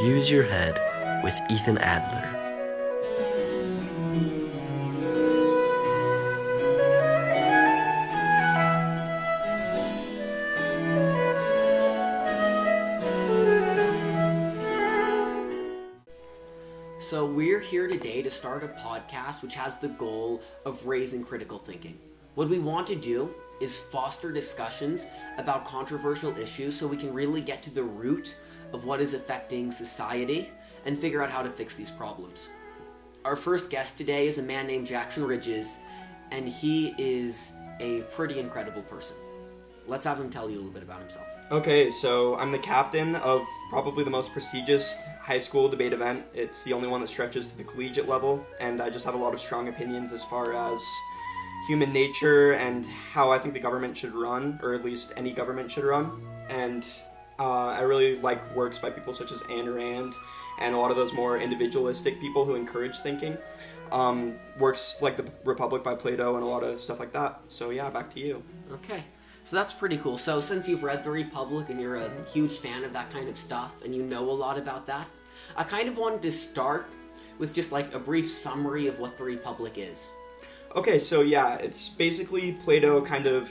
Use Your Head with Ethan Adler. So we're here today to start a podcast which has the goal of raising critical thinking. What we want to do is foster discussions about controversial issues so we can really get to the root of what is affecting society and figure out how to fix these problems. Our first guest today is a man named Jackson Ridges, and he is a pretty incredible person. Let's have him tell you a little bit about himself. Okay, so I'm the captain of probably the most prestigious high school debate event. It's the only one that stretches to the collegiate level, and I just have a lot of strong opinions as far as human nature and how I think the government should run, or at least any government should run. And I really like works by people such as Ayn Rand and a lot of those more individualistic people who encourage thinking. Works like The Republic by Plato and a lot of stuff like that. So yeah, back to you. Okay. So that's pretty cool. So since you've read The Republic and you're a huge fan of that kind of stuff and you know a lot about that, I kind of wanted to start with just like a brief summary of what The Republic is. Okay, so yeah, it's basically Plato kind of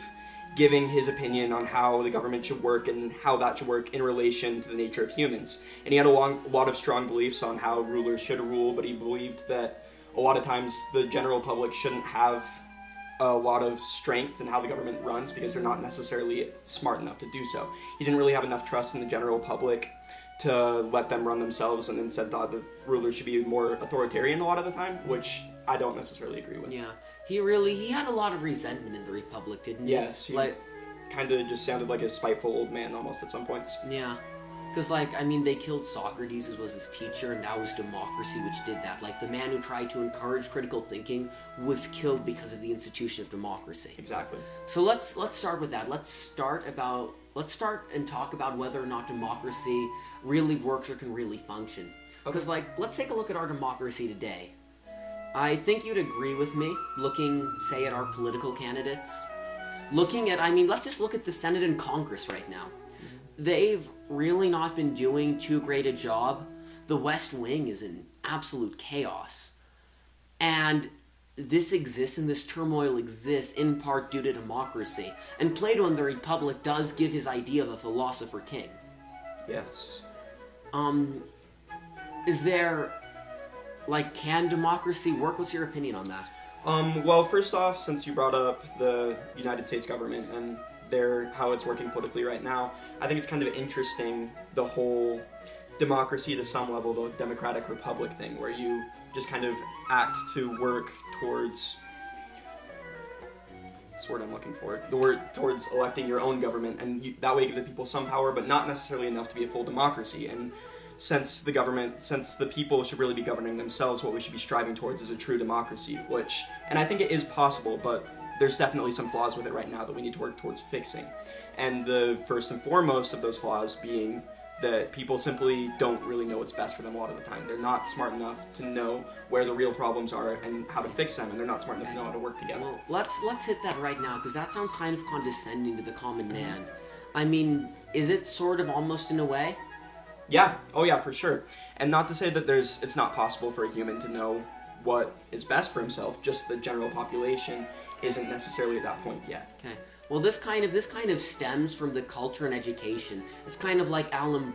giving his opinion on how the government should work and how that should work in relation to the nature of humans. And he had a lot of strong beliefs on how rulers should rule, but he believed that a lot of times the general public shouldn't have a lot of strength in how the government runs because they're not necessarily smart enough to do so. He didn't really have enough trust in the general public to let them run themselves, and instead thought that rulers should be more authoritarian a lot of the time, which I don't necessarily agree with. Yeah, he had a lot of resentment in The Republic, didn't he? Yes, he kind of just sounded like a spiteful old man almost at some points. Yeah. Because, they killed Socrates, who was his teacher, and that was democracy which did that. Like, the man who tried to encourage critical thinking was killed because of the institution of democracy. Exactly. So let's start with that. Let's start and talk about whether or not democracy really works or can really function. Because, let's take a look at our democracy today. I think you'd agree with me, looking, say, at our political candidates. Let's just look at the Senate and Congress right now. They've really not been doing too great a job. The West Wing is in absolute chaos. And this exists, and this turmoil exists in part due to democracy. And Plato in The Republic does give his idea of a philosopher king. Yes. Is there, can democracy work? What's your opinion on that? Well, first off, since you brought up the United States government and how it's working politically right now, I think it's kind of interesting, the whole democracy to some level, the democratic republic thing, where you just kind of act to work towards, that's the word I'm looking for, the word towards electing your own government, and that way give the people some power, but not necessarily enough to be a full democracy. And since the people should really be governing themselves, what we should be striving towards is a true democracy, and I think it is possible, but there's definitely some flaws with it right now that we need to work towards fixing. And the first and foremost of those flaws being that people simply don't really know what's best for them a lot of the time. They're not smart enough to know where the real problems are and how to fix them, and they're not smart enough to know how to work together. Well, let's hit that right now, because that sounds kind of condescending to the common man. Is it sort of almost in a way? Yeah. Oh yeah, for sure. And not to say that it's not possible for a human to know what is best for himself, just the general population isn't necessarily at that point yet. Okay. Well, this kind of stems from the culture and education. It's kind of like Alan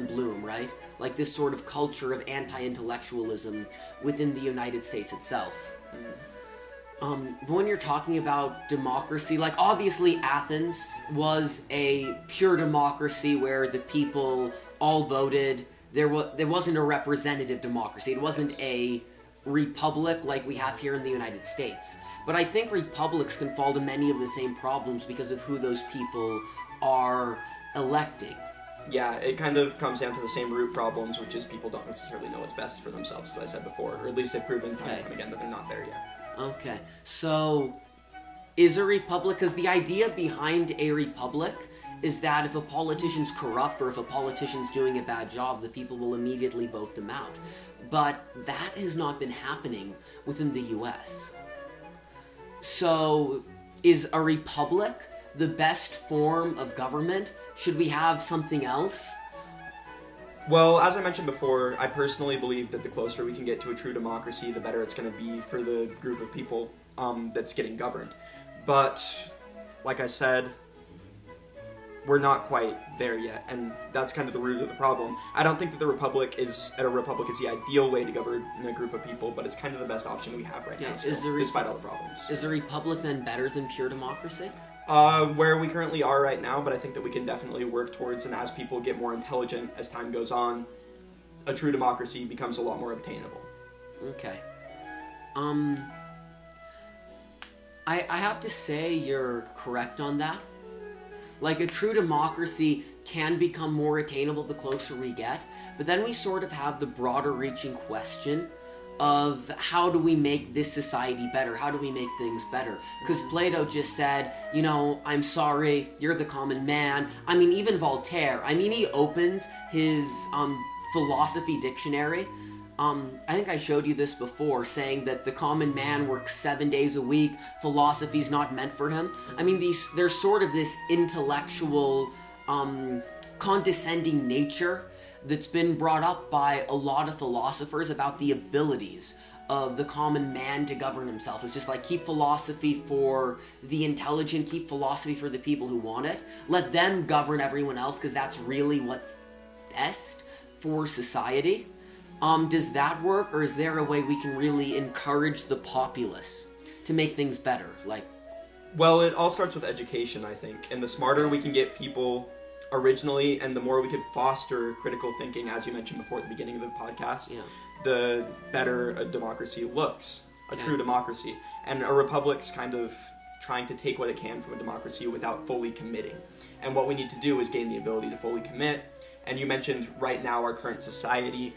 Bloom, right? Like this sort of culture of anti-intellectualism within the United States itself. But when you're talking about democracy, obviously Athens was a pure democracy where the people all voted. There wasn't a representative democracy. It wasn't a republic like we have here in the United States. But I think republics can fall to many of the same problems because of who those people are electing. Yeah, it kind of comes down to the same root problems, which is people don't necessarily know what's best for themselves, as I said before, or at least they've proven time and time again that they're not there yet. Okay, so is a republic, because the idea behind a republic is that if a politician's corrupt or if a politician's doing a bad job, the people will immediately vote them out. But that has not been happening within the US. So, is a republic the best form of government? Should we have something else? Well, as I mentioned before, I personally believe that the closer we can get to a true democracy, the better it's going to be for the group of people that's getting governed. But, like I said, we're not quite there yet, and that's kind of the root of the problem. I don't think that a republic is the ideal way to govern a group of people, but it's kind of the best option we have right now, still, despite all the problems. Is a republic then better than pure democracy? Where we currently are right now, but I think that we can definitely work towards, and as people get more intelligent as time goes on, a true democracy becomes a lot more obtainable. Okay. I have to say you're correct on that. Like, a true democracy can become more attainable the closer we get, but then we sort of have the broader reaching question of how do we make this society better? How do we make things better? Because Plato just said, you know, I'm sorry, you're the common man. I mean, even Voltaire, he opens his philosophy dictionary. I think I showed you this before, saying that the common man works 7 days a week, philosophy's not meant for him. I mean, there's sort of this intellectual, condescending nature that's been brought up by a lot of philosophers about the abilities of the common man to govern himself. It's just like, keep philosophy for the intelligent, keep philosophy for the people who want it. Let them govern everyone else, because that's really what's best for society. Does that work, or is there a way we can really encourage the populace to make things better? Well, it all starts with education, I think, and the smarter we can get people originally, and the more we can foster critical thinking, as you mentioned before at the beginning of the podcast, the better a democracy looks, a true democracy. And a republic's kind of trying to take what it can from a democracy without fully committing. And what we need to do is gain the ability to fully commit. And you mentioned right now our current society,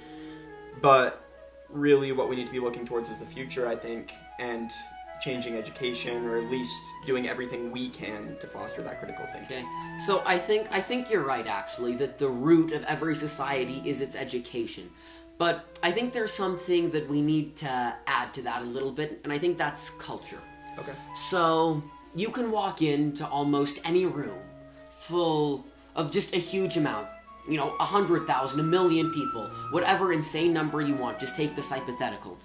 but really what we need to be looking towards is the future, I think, and changing education, or at least doing everything we can to foster that critical thinking. Okay, so I think you're right, actually, that the root of every society is its education. But I think there's something that we need to add to that a little bit, and I think that's culture. Okay. So you can walk into almost any room full of just a huge amount, 100,000, 1 million people, whatever insane number you want, just take this hypothetical,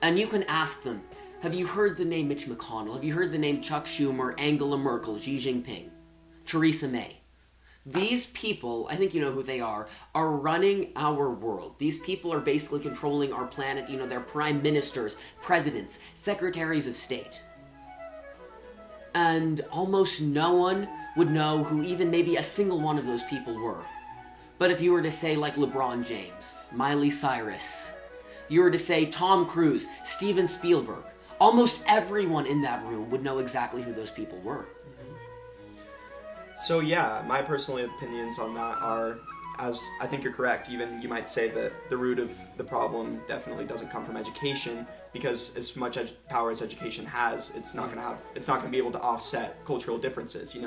and you can ask them, have you heard the name Mitch McConnell? Have you heard the name Chuck Schumer, Angela Merkel, Xi Jinping, Theresa May? These people, I think you know who they are running our world. These people are basically controlling our planet. They're prime ministers, presidents, secretaries of state. And almost no one would know who even maybe a single one of those people were. But if you were to say, like, LeBron James, Miley Cyrus, you were to say Tom Cruise, Steven Spielberg, almost everyone in that room would know exactly who those people were. So yeah, my personal opinions on that are, as I think you're correct, even you might say that the root of the problem definitely doesn't come from education, because as much power as education has, it's not going to be able to offset cultural differences,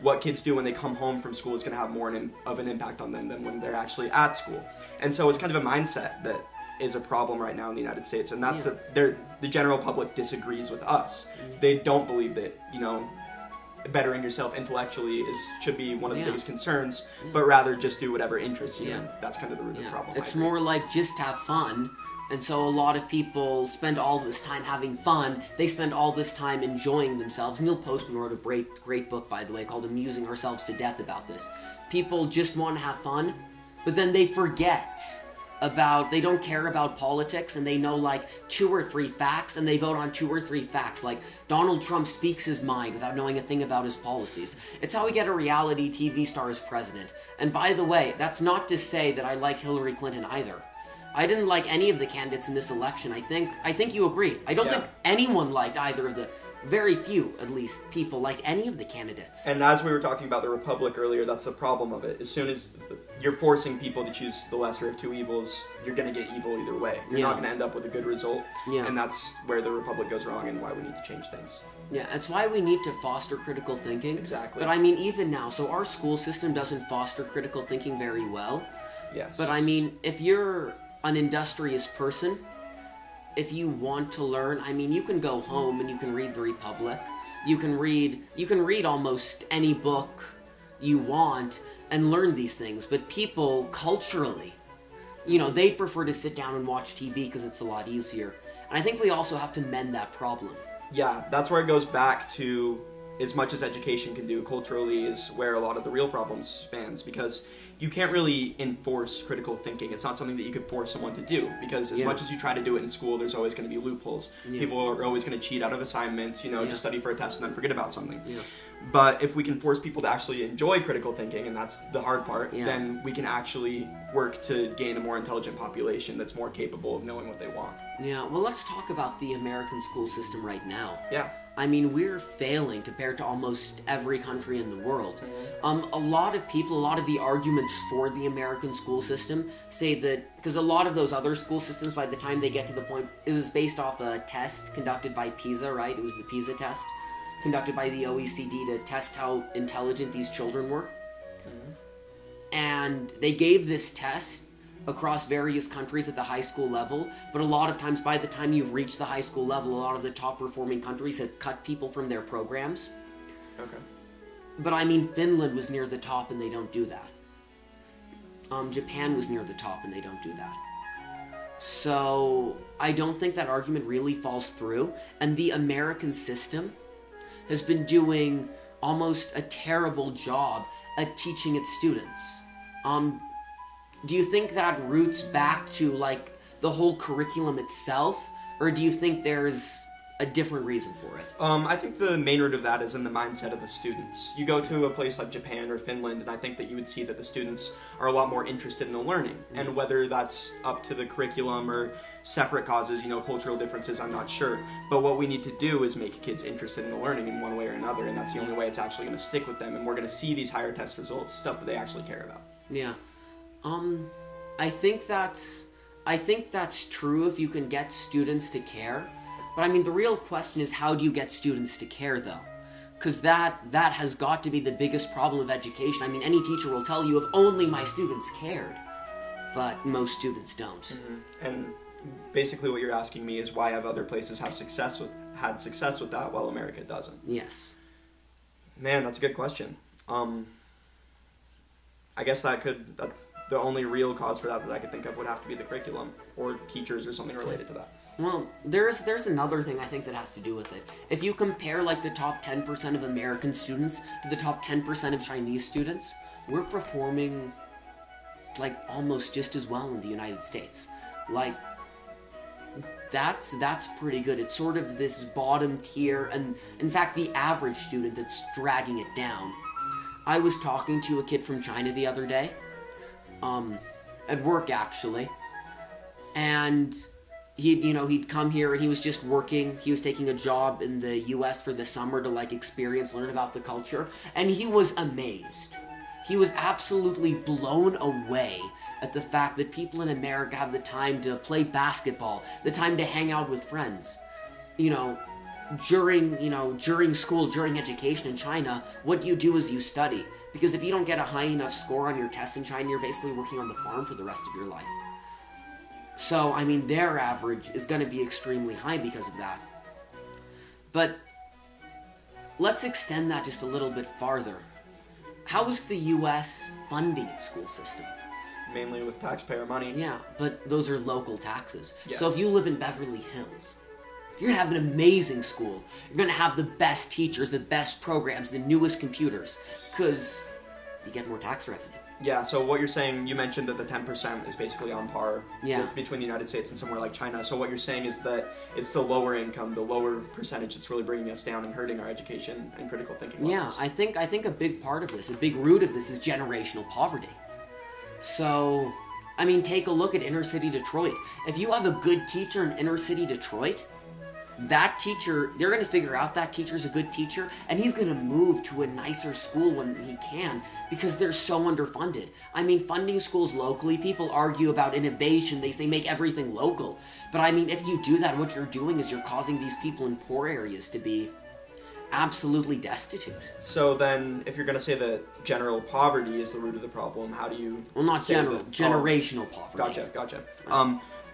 What kids do when they come home from school is going to have more of an impact on them than when they're actually at school. And so it's kind of a mindset that is a problem right now in the United States, and that's that the general public disagrees with us. They don't believe that, bettering yourself intellectually should be one of the biggest concerns, but rather just do whatever interests you. And that's kind of the root of the problem. It's more like just have fun, and so a lot of people spend all this time having fun. They spend all this time enjoying themselves. Neil Postman wrote a great book, by the way, called Amusing Ourselves to Death about this. People just want to have fun, but then they forget they don't care about politics, and they know like 2 or 3 facts, and they vote on 2 or 3 facts. Like, Donald Trump speaks his mind without knowing a thing about his policies. It's how we get a reality TV star as president. And by the way, that's not to say that I like Hillary Clinton either. I didn't like any of the candidates in this election. I think you agree. I don't think anyone liked either of the, very few, at least, people liked any of the candidates. And as we were talking about the Republic earlier, that's the problem of it. As soon as you're forcing people to choose the lesser of two evils, you're going to get evil either way. You're not going to end up with a good result. Yeah. And that's where the Republic goes wrong and why we need to change things. Yeah, that's why we need to foster critical thinking. Exactly. But even now, so our school system doesn't foster critical thinking very well. Yes. But if you're an industrious person, if you want to learn, you can go home and you can read The Republic. You can read almost any book you want and learn these things. But people, culturally, they'd prefer to sit down and watch TV because it's a lot easier. And I think we also have to mend that problem. Yeah, that's where it goes back to, as much as education can do culturally, is where a lot of the real problems spans, because you can't really enforce critical thinking. It's not something that you could force someone to do, because as much as you try to do it in school, there's always going to be loopholes. People are always going to cheat out of assignments, just study for a test and then forget about something. But if we can force people to actually enjoy critical thinking, and that's the hard part, then we can actually work to gain a more intelligent population that's more capable of knowing what they want. Yeah, well, let's talk about the American school system right now. Yeah. I mean, we're failing compared to almost every country in the world. A lot of people, a lot of the arguments for the American school system say that, because a lot of those other school systems, by the time they get to the point, it was based off a test conducted by PISA, right? It was the PISA test, conducted by the OECD to test how intelligent these children were. And they gave this test across various countries at the high school level, but a lot of times by the time you reach the high school level, a lot of the top performing countries have cut people from their programs. Okay. But I mean, Finland was near the top and they don't do that. Japan was near the top and they don't do that. So I don't think that argument really falls through, and the American system has been doing almost a terrible job at teaching its students. Do you think that roots back to, like, the whole curriculum itself, or do you think there's a different reason for it? I think the main root of that is in the mindset of the students. You go to a place like Japan or Finland, and I think that you would see that the students are a lot more interested in the learning. And whether that's up to the curriculum or separate causes, cultural differences, I'm not sure. But what we need to do is make kids interested in the learning in one way or another, and that's the only way it's actually going to stick with them, and we're going to see these higher test results, stuff that they actually care about. Yeah. I think that's true if you can get students to care. But I mean, the real question is, how do you get students to care, though? Because that has got to be the biggest problem of education. I mean, any teacher will tell you, if only my students cared. But most students don't. Mm-hmm. And basically what you're asking me is, why have other places had success with that while America doesn't? Yes. Man, that's a good question. I guess the only real cause for that I could think of would have to be the curriculum, or teachers, or something related to that. Well, there's another thing I think that has to do with it. If you compare, like, the top 10% of American students to the top 10% of Chinese students, we're performing, like, almost just as well in the United States. Like, that's pretty good. It's sort of this bottom tier, and in fact, the average student that's dragging it down. I was talking to a kid from China the other day, at work actually, and he'd come here and he was just working. He was taking a job in the US for the summer to, like, learn about the culture, and he was amazed. He was absolutely blown away at the fact that people in America have the time to play basketball, the time to hang out with friends. During school, during education in China, what you do is you study. Because if you don't get a high enough score on your tests in China, you're basically working on the farm for the rest of your life. So, I mean, their average is going to be extremely high because of that. But let's extend that just a little bit farther. How is the U.S. funding its school system? Mainly with taxpayer money. Yeah, but those are local taxes. Yeah. So if you live in Beverly Hills, you're going to have an amazing school. You're going to have the best teachers, the best programs, the newest computers, because you get more tax revenue. Yeah, so what you're saying, you mentioned that the 10% is basically on par between the United States and somewhere like China. So what you're saying is that it's the lower income, the lower percentage that's really bringing us down and hurting our education and critical thinking levels. Yeah, I think a big part of this, a big root of this, is generational poverty. So, I mean, take a look at inner city Detroit. If you have a good teacher in inner city Detroit, that teacher, they're going to figure out that teacher's a good teacher, and he's going to move to a nicer school when he can, because they're so underfunded. I mean, funding schools locally, people argue about innovation, they say make everything local. But I mean, if you do that, what you're doing is you're causing these people in poor areas to be absolutely destitute. So then, if you're going to say that general poverty is the root of the problem, how do you... Well, not general, generational poverty. Gotcha.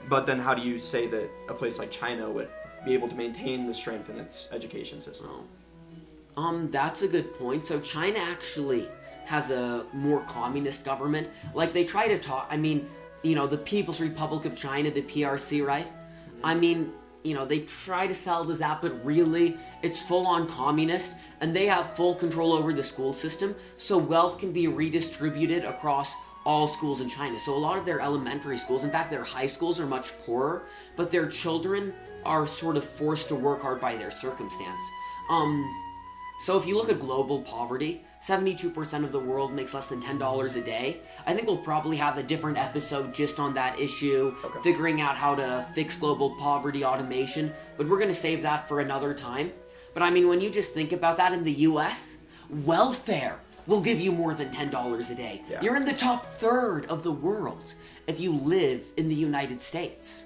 But then how do you say that a place like China would be able to maintain the strength in its education system? That's a good point. So China actually has a more communist government. Like, they try to talk, I mean, the People's Republic of China, the PRC, right? I mean, they try to sell it as that, but really, it's full-on communist, and they have full control over the school system, so wealth can be redistributed across all schools in China. So a lot of their elementary schools, in fact, their high schools are much poorer, but their children are sort of forced to work hard by their circumstance. So if you look at global poverty, 72% of the world makes less than $10 a day. I think we'll probably have a different episode just on that issue, figuring out how to fix global poverty automation, but we're going to save that for another time. But I mean, when you just think about that in the US, welfare will give you more than $10 a day. Yeah. You're in the top third of the world if you live in the United States.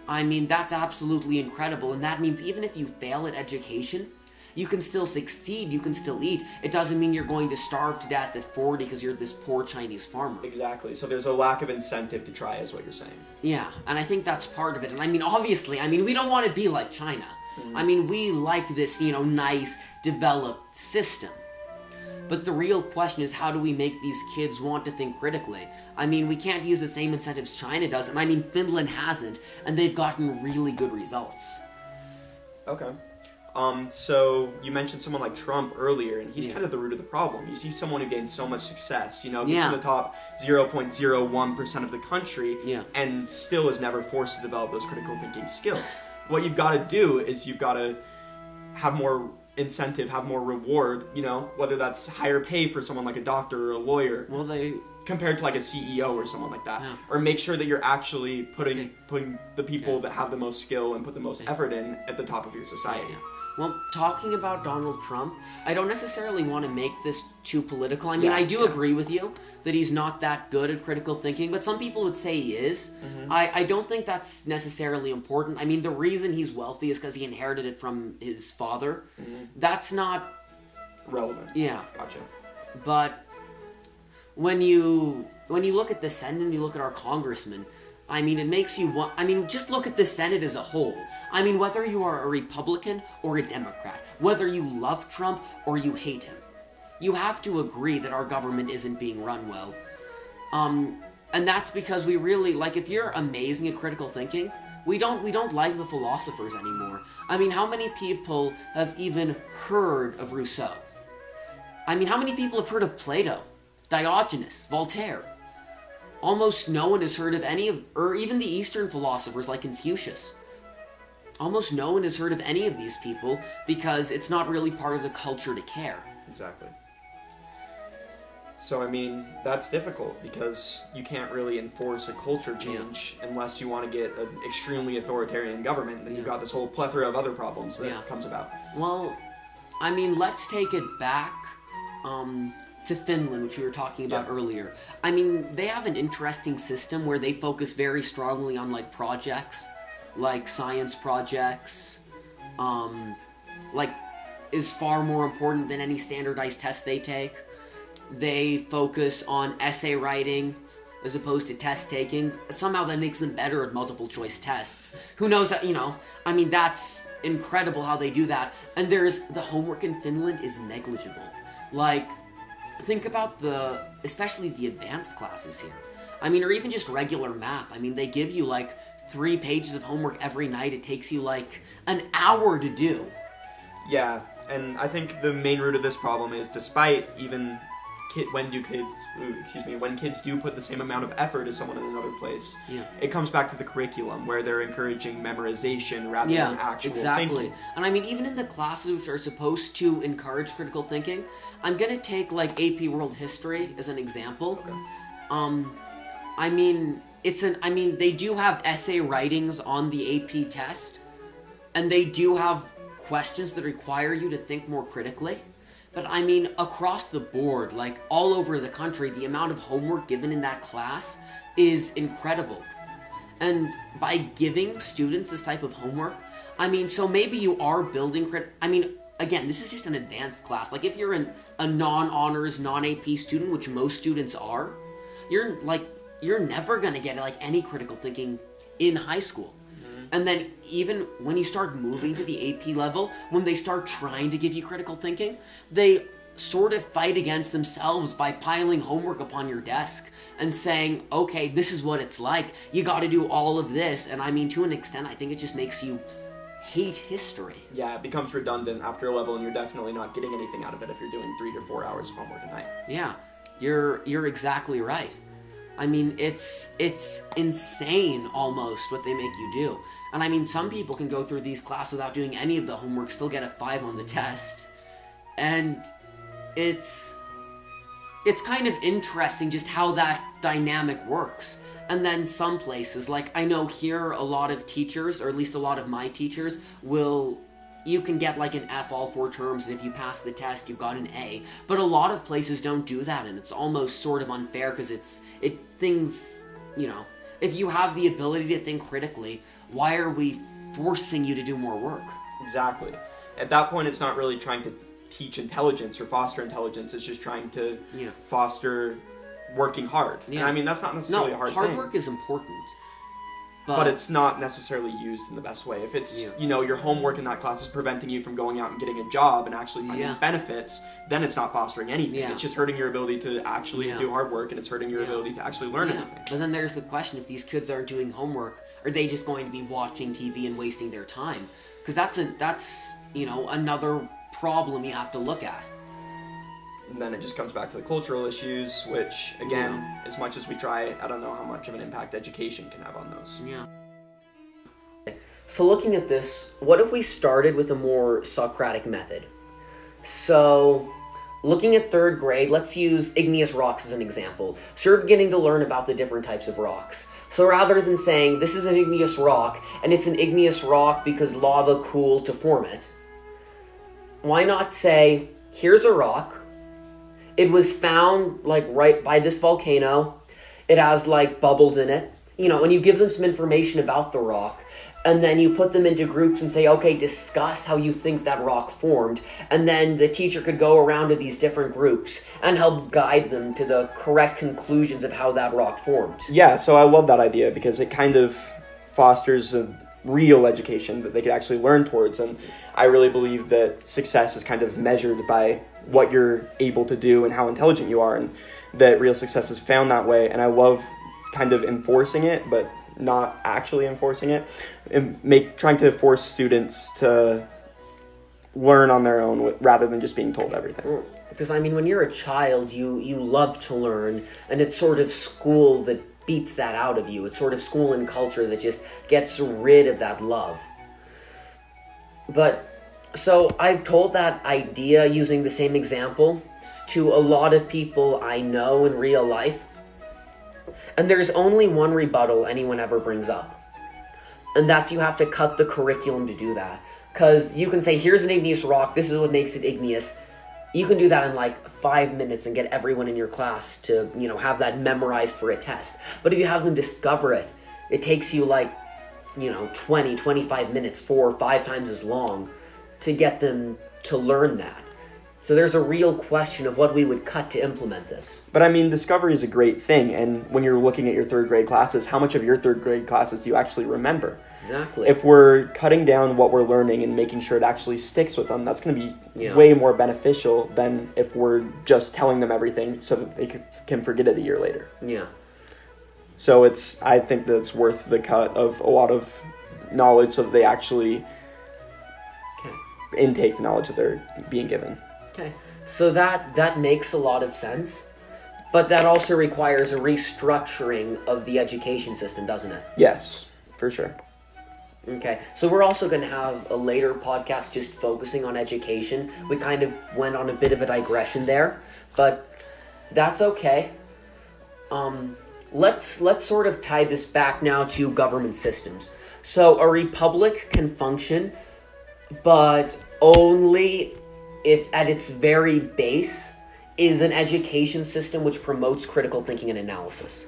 I mean, that's absolutely incredible, and that means even if you fail at education, you can still succeed, you can still eat. It doesn't mean you're going to starve to death at 40 because you're this poor Chinese farmer. Exactly. So there's a lack of incentive to try, is what you're saying. Yeah, and I think that's part of it. And I mean, obviously, we don't want to be like China. I mean, we like this, nice, developed system. But the real question is, how do we make these kids want to think critically? I mean, we can't use the same incentives China does, and I mean, Finland hasn't, and they've gotten really good results. Okay. So you mentioned someone like Trump earlier, and he's kind of the root of the problem. You see someone who gains so much success, gets in the top 0.01% of the country, and still is never forced to develop those critical thinking skills. What you've got to do is you've got to have more incentive, have more reward, whether that's higher pay for someone like a doctor or a lawyer. Well, compared to like a CEO or someone like that. Or make sure that you're actually putting the people that have the most skill and put the most effort in at the top of your society. Well, talking about Donald Trump, I don't necessarily want to make this too political. I mean, I do agree with you that he's not that good at critical thinking, but some people would say he is. I don't think that's necessarily important. I mean, the reason he's wealthy is because he inherited it from his father. That's not relevant. Yeah. Gotcha. But when you look at the Senate and you look at our congressmen, I mean, it makes you want... I mean, just look at the Senate as a whole. I mean, whether you are a Republican or a Democrat, whether you love Trump or you hate him, you have to agree that our government isn't being run well. And that's because we really... if you're amazing at critical thinking, we don't like the philosophers anymore. I mean, how many people have even heard of Rousseau? I mean, how many people have heard of Plato, Diogenes, Voltaire? Almost no one has heard of any of, or even the Eastern philosophers like Confucius. Almost no one has heard of any of these people because it's not really part of the culture to care. Exactly. So, I mean, that's difficult because you can't really enforce a culture change unless you want to get an extremely authoritarian government. Then you've got this whole plethora of other problems that comes about. Well, I mean, let's take it back to Finland, which we were talking about earlier. I mean, they have an interesting system where they focus very strongly on, projects, like science projects, is far more important than any standardized test they take. They focus on essay writing as opposed to test taking. Somehow that makes them better at multiple choice tests. Who knows, I mean, that's incredible how they do that. And the homework in Finland is negligible. Think about especially the advanced classes here. I mean, or even just regular math. I mean, they give you 3 pages of homework every night. It takes you an hour to do. Yeah, and I think the main root of this problem is despite even when kids do put the same amount of effort as someone in another place, it comes back to the curriculum where they're encouraging memorization rather than actual thinking. And I mean, even in the classes which are supposed to encourage critical thinking, I'm gonna take AP World History as an example. Okay. I mean, they do have essay writings on the AP test, and they do have questions that require you to think more critically. But I mean, across the board, all over the country, the amount of homework given in that class is incredible. And by giving students this type of homework, I mean, so maybe you are building I mean, again, this is just an advanced class. If you're a non-honors, non-AP student, which most students are, you're never gonna get any critical thinking in high school. And then even when you start moving to the AP level, when they start trying to give you critical thinking, they sort of fight against themselves by piling homework upon your desk and saying, okay, this is what it's like. You got to do all of this. And I mean, to an extent, I think it just makes you hate history. Yeah, it becomes redundant after a level, and you're definitely not getting anything out of it if you're doing 3 to 4 hours of homework a night. Yeah, you're exactly right. I mean, it's insane almost what they make you do. And I mean, some people can go through these classes without doing any of the homework, still get a 5 on the test. And it's kind of interesting just how that dynamic works. And then some places, like I know here a lot of teachers, or at least a lot of my teachers, you can get like an F all 4 terms, and if you pass the test, you've got an A. But a lot of places don't do that, and it's almost sort of unfair because things, you know, if you have the ability to think critically, why are we forcing you to do more work? Exactly. At that point, it's not really trying to teach intelligence or foster intelligence. It's just trying to foster working hard. Yeah. And I mean, that's not necessarily a hard thing. Hard work is important. But it's not necessarily used in the best way. If it's, your homework in that class is preventing you from going out and getting a job and actually finding benefits, then it's not fostering anything. Yeah. It's just hurting your ability to actually do hard work, and it's hurting your ability to actually learn anything. But then there's the question, if these kids aren't doing homework, are they just going to be watching TV and wasting their time? Because that's another problem you have to look at. And then it just comes back to the cultural issues, which, again, as much as we try, I don't know how much of an impact education can have on those. Yeah. So looking at this, what if we started with a more Socratic method? So, looking at 3rd grade, let's use igneous rocks as an example. So you're beginning to learn about the different types of rocks. So rather than saying, this is an igneous rock, and it's an igneous rock because lava cooled to form it, why not say, here's a rock, it was found, right by this volcano. It has, bubbles in it. And you give them some information about the rock. And then you put them into groups and say, okay, discuss how you think that rock formed. And then the teacher could go around to these different groups and help guide them to the correct conclusions of how that rock formed. Yeah, so I love that idea because it kind of fosters a real education that they could actually learn towards. And I really believe that success is kind of measured by what you're able to do and how intelligent you are, and that real success is found that way. And I love kind of enforcing it, but not actually enforcing it, and trying to force students to learn on their own rather than just being told everything. Because I mean, when you're a child, you love to learn, and it's sort of school that beats that out of you. It's sort of school and culture that just gets rid of that love. But so I've told that idea using the same example to a lot of people I know in real life. And there's only one rebuttal anyone ever brings up. And that's you have to cut the curriculum to do that. Because you can say, here's an igneous rock, this is what makes it igneous. You can do that in 5 minutes and get everyone in your class to, have that memorized for a test. But if you have them discover it, it takes you 20, 25 minutes, 4 or 5 times as long to get them to learn that. So there's a real question of what we would cut to implement this. But I mean, discovery is a great thing, and when you're looking at your 3rd grade classes, how much of your 3rd grade classes do you actually remember? Exactly. If we're cutting down what we're learning and making sure it actually sticks with them, that's going to be way more beneficial than if we're just telling them everything so that they can forget it a year later. Yeah. So I think that it's worth the cut of a lot of knowledge so that they actually intake the knowledge that they're being given. Okay, so that makes a lot of sense, but that also requires a restructuring of the education system, doesn't it? Yes, for sure. Okay, so we're also going to have a later podcast just focusing on education. We kind of went on a bit of a digression there, but that's okay. Let's sort of tie this back now to government systems. So a republic can function, but only if at its very base is an education system which promotes critical thinking and analysis.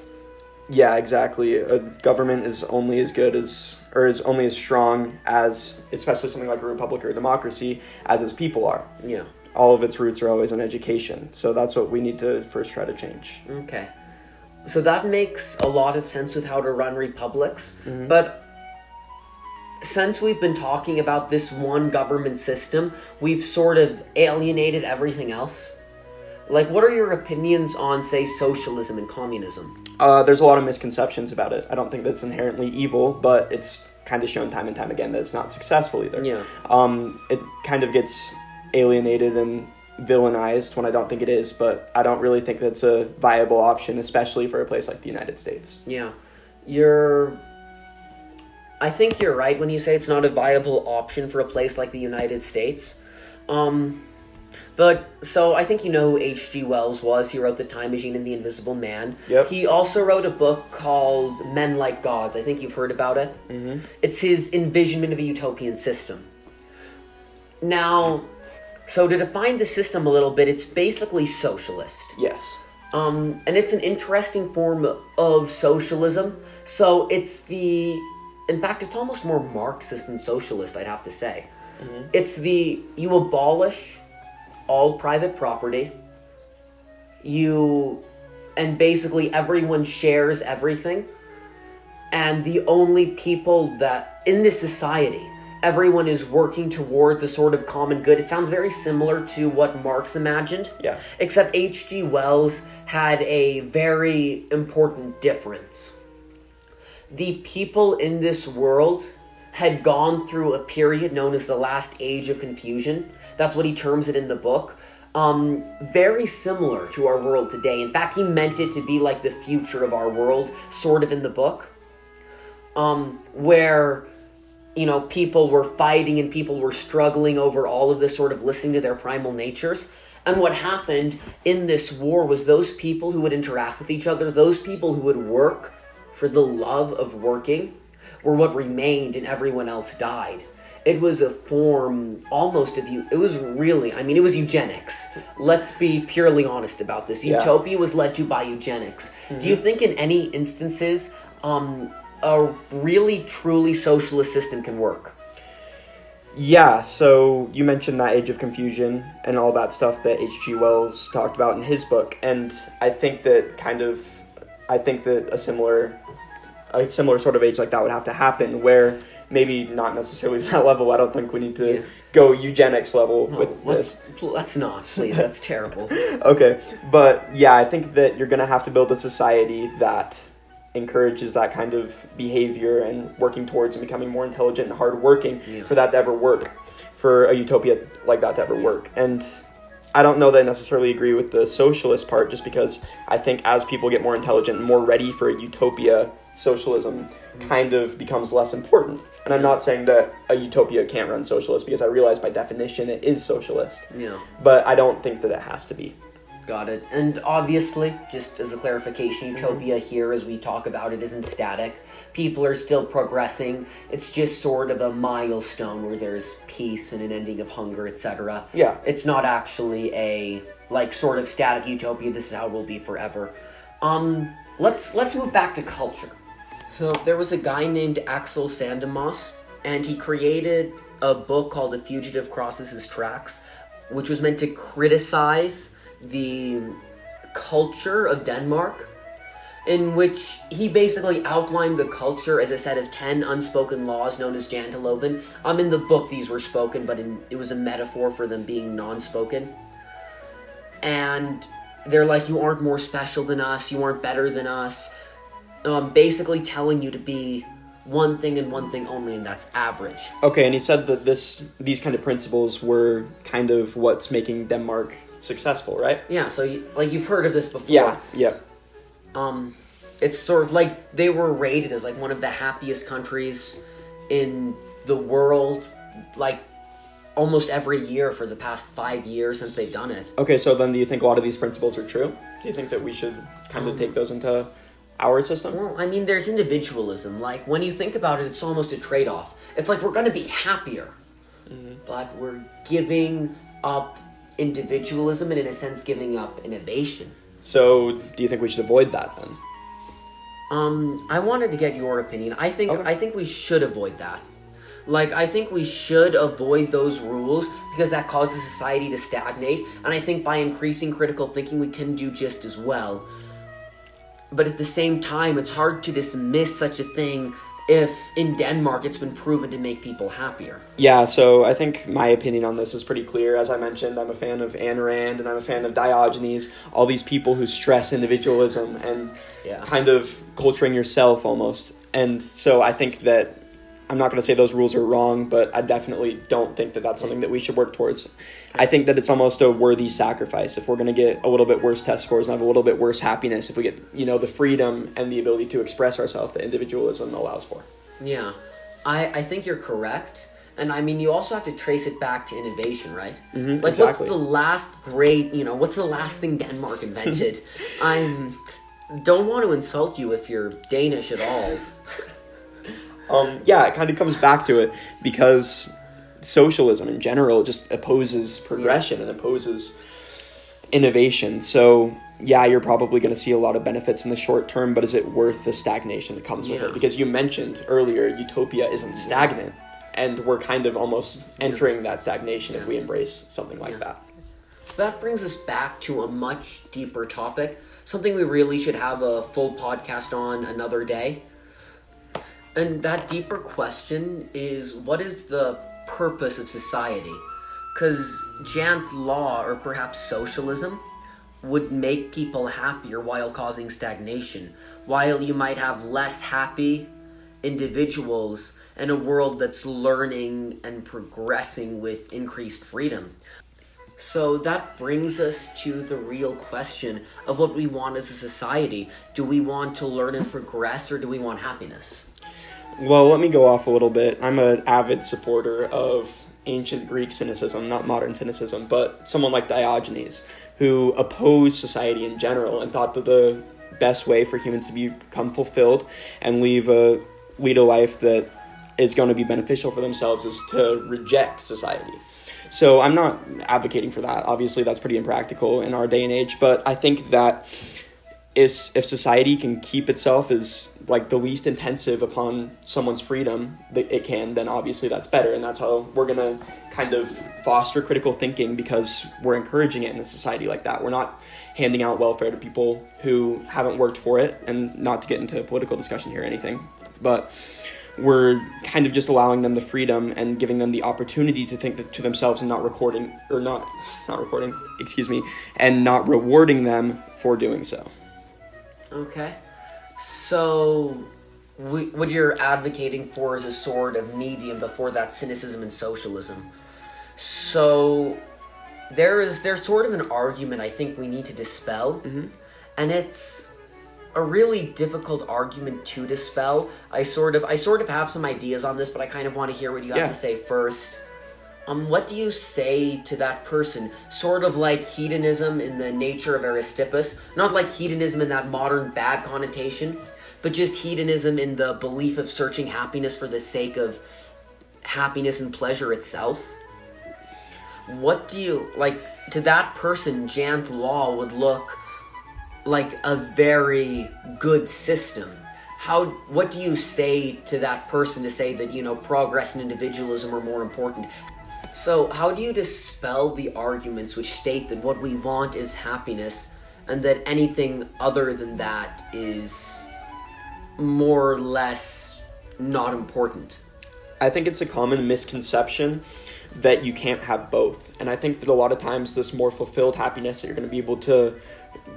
Yeah, exactly. A government is only as good as, or is only as strong as, especially something like a republic or a democracy, as its people are. Yeah. All of its roots are always in education. So that's what we need to first try to change. Okay. So that makes a lot of sense with how to run republics. Mm-hmm. But since we've been talking about this one government system, we've sort of alienated everything else. Like, what are your opinions on, say, socialism and communism? There's a lot of misconceptions about it. I don't think that's inherently evil, but it's kind of shown time and time again that it's not successful either. Yeah. It kind of gets alienated and villainized when I don't think it is, but I don't really think that's a viable option, especially for a place like the United States. Yeah. I think you're right when you say it's not a viable option for a place like the United States. But, so, I think you know who H.G. Wells was. He wrote The Time Machine and The Invisible Man. Yep. He also wrote a book called Men Like Gods. I think you've heard about it. Mm-hmm. It's his envisionment of a utopian system. Now, so to define the system a little bit, it's basically socialist. Yes. And it's an interesting form of socialism. So in fact, it's almost more Marxist than socialist, I'd have to say. Mm-hmm. You abolish all private property, and basically everyone shares everything, and the only people that, in this society, everyone is working towards a sort of common good. It sounds very similar to what Marx imagined. Yeah. Except H.G. Wells had a very important difference. The people in this world had gone through a period known as the last age of confusion. That's what he terms it in the book. Very similar to our world today. In fact, he meant it to be like the future of our world, sort of in the book. Where, people were fighting and people were struggling over all of this, sort of listening to their primal natures. And what happened in this war was those people who would interact with each other, those people who would work for the love of working, were what remained and everyone else died. It was a form almost of it was eugenics. Let's be purely honest about this. Yeah. Utopia was led to by eugenics. Mm-hmm. Do you think in any instances a really truly socialist system can work? Yeah, so you mentioned that age of confusion and all that stuff that H.G. Wells talked about in his book, and I think that a similar sort of age like that would have to happen, where maybe not necessarily that level. I don't think we need to go eugenics level with this. Let's not, please. That's terrible. Okay, but yeah, I think that you're going to have to build a society that encourages that kind of behavior and working towards and becoming more intelligent and hardworking for that to ever work, for a utopia like that to ever work. And I don't know that I necessarily agree with the socialist part, just because I think as people get more intelligent and more ready for a utopia, socialism kind of becomes less important. And I'm not saying that a utopia can't run socialist, because I realize by definition it is socialist. Yeah. But I don't think that it has to be. Got it. And obviously, just as a clarification, Utopia here, as we talk about it, isn't static. People are still progressing. It's just sort of a milestone where there's peace and an ending of hunger, etc. Yeah. It's not actually a, sort of static utopia, this is how it will be forever. Let's move back to culture. So, there was a guy named Axel Sandemas, and he created a book called A Fugitive Crosses His Tracks, which was meant to criticize the culture of Denmark, in which he basically outlined the culture as a set of 10 unspoken laws known as janteloven. In the book these were spoken, but it was a metaphor for them being non-spoken. And they're like, you aren't more special than us, you aren't better than us. Basically telling you to be one thing and one thing only, and that's average. Okay, and he said that these kind of principles were kind of what's making Denmark successful, right? Yeah, so you've heard of this before. Yeah. It's sort of like they were rated as one of the happiest countries in the world, almost every year for the past 5 years since they've done it. Okay, so then do you think a lot of these principles are true? Do you think that we should kind of take those into our system? Well, there's individualism. When you think about it, it's almost a trade-off. It's we're going to be happier, but we're giving up individualism and, in a sense, giving up innovation. So, do you think we should avoid that then? I wanted to get your opinion. I think we should avoid that. I think we should avoid those rules because that causes society to stagnate, and I think by increasing critical thinking we can do just as well. But at the same time, it's hard to dismiss such a thing if in Denmark it's been proven to make people happier. Yeah, so I think my opinion on this is pretty clear. As I mentioned, I'm a fan of Ayn Rand, and I'm a fan of Diogenes, all these people who stress individualism and kind of culturing yourself almost. And so I think that, I'm not going to say those rules are wrong, but I definitely don't think that that's something that we should work towards. I think that it's almost a worthy sacrifice if we're going to get a little bit worse test scores and have a little bit worse happiness, if we get, the freedom and the ability to express ourselves that individualism allows for. Yeah, I think you're correct. And I mean, you also have to trace it back to innovation, right? Mm-hmm, like, exactly. What's the last great, what's the last thing Denmark invented? Don't want to insult you if you're Danish at all. It kind of comes back to it because socialism in general just opposes progression and opposes innovation. So, you're probably going to see a lot of benefits in the short term, but is it worth the stagnation that comes with it? Because you mentioned earlier, Utopia isn't stagnant, and we're kind of almost entering that stagnation if we embrace something like that. So that brings us back to a much deeper topic, something we really should have a full podcast on another day. And that deeper question is, what is the purpose of society? Because Jant law, or perhaps socialism, would make people happier while causing stagnation, while you might have less happy individuals in a world that's learning and progressing with increased freedom. So that brings us to the real question of what we want as a society. Do we want to learn and progress, or do we want happiness? Well, let me go off a little bit. I'm an avid supporter of ancient Greek cynicism, not modern cynicism, but someone like Diogenes, who opposed society in general and thought that the best way for humans to become fulfilled and lead a life that is going to be beneficial for themselves is to reject society. So I'm not advocating for that. Obviously, that's pretty impractical in our day and age, but I think that if society can keep itself as like the least intensive upon someone's freedom that it can, then obviously that's better, and that's how we're going to kind of foster critical thinking, because we're encouraging it in a society like that. We're not handing out welfare to people who haven't worked for it, and not to get into a political discussion here or anything, but we're kind of just allowing them the freedom and giving them the opportunity to think that to themselves and not rewarding them for doing so. Okay. So, what you're advocating for is a sort of medium before that cynicism and socialism. So, there's sort of an argument I think we need to dispel, and it's a really difficult argument to dispel. I sort of have some ideas on this, but I kind of want to hear what you have to say first. What do you say to that person? Sort of like hedonism in the nature of Aristippus. Not like hedonism in that modern bad connotation, but just hedonism in the belief of searching happiness for the sake of happiness and pleasure itself. What do you, like, to that person, Jant law would look like a very good system. What do you say to that person to say that, progress and individualism are more important? So, how do you dispel the arguments which state that what we want is happiness, and that anything other than that is more or less not important? I think it's a common misconception that you can't have both. And I think that a lot of times this more fulfilled happiness that you're going to be able to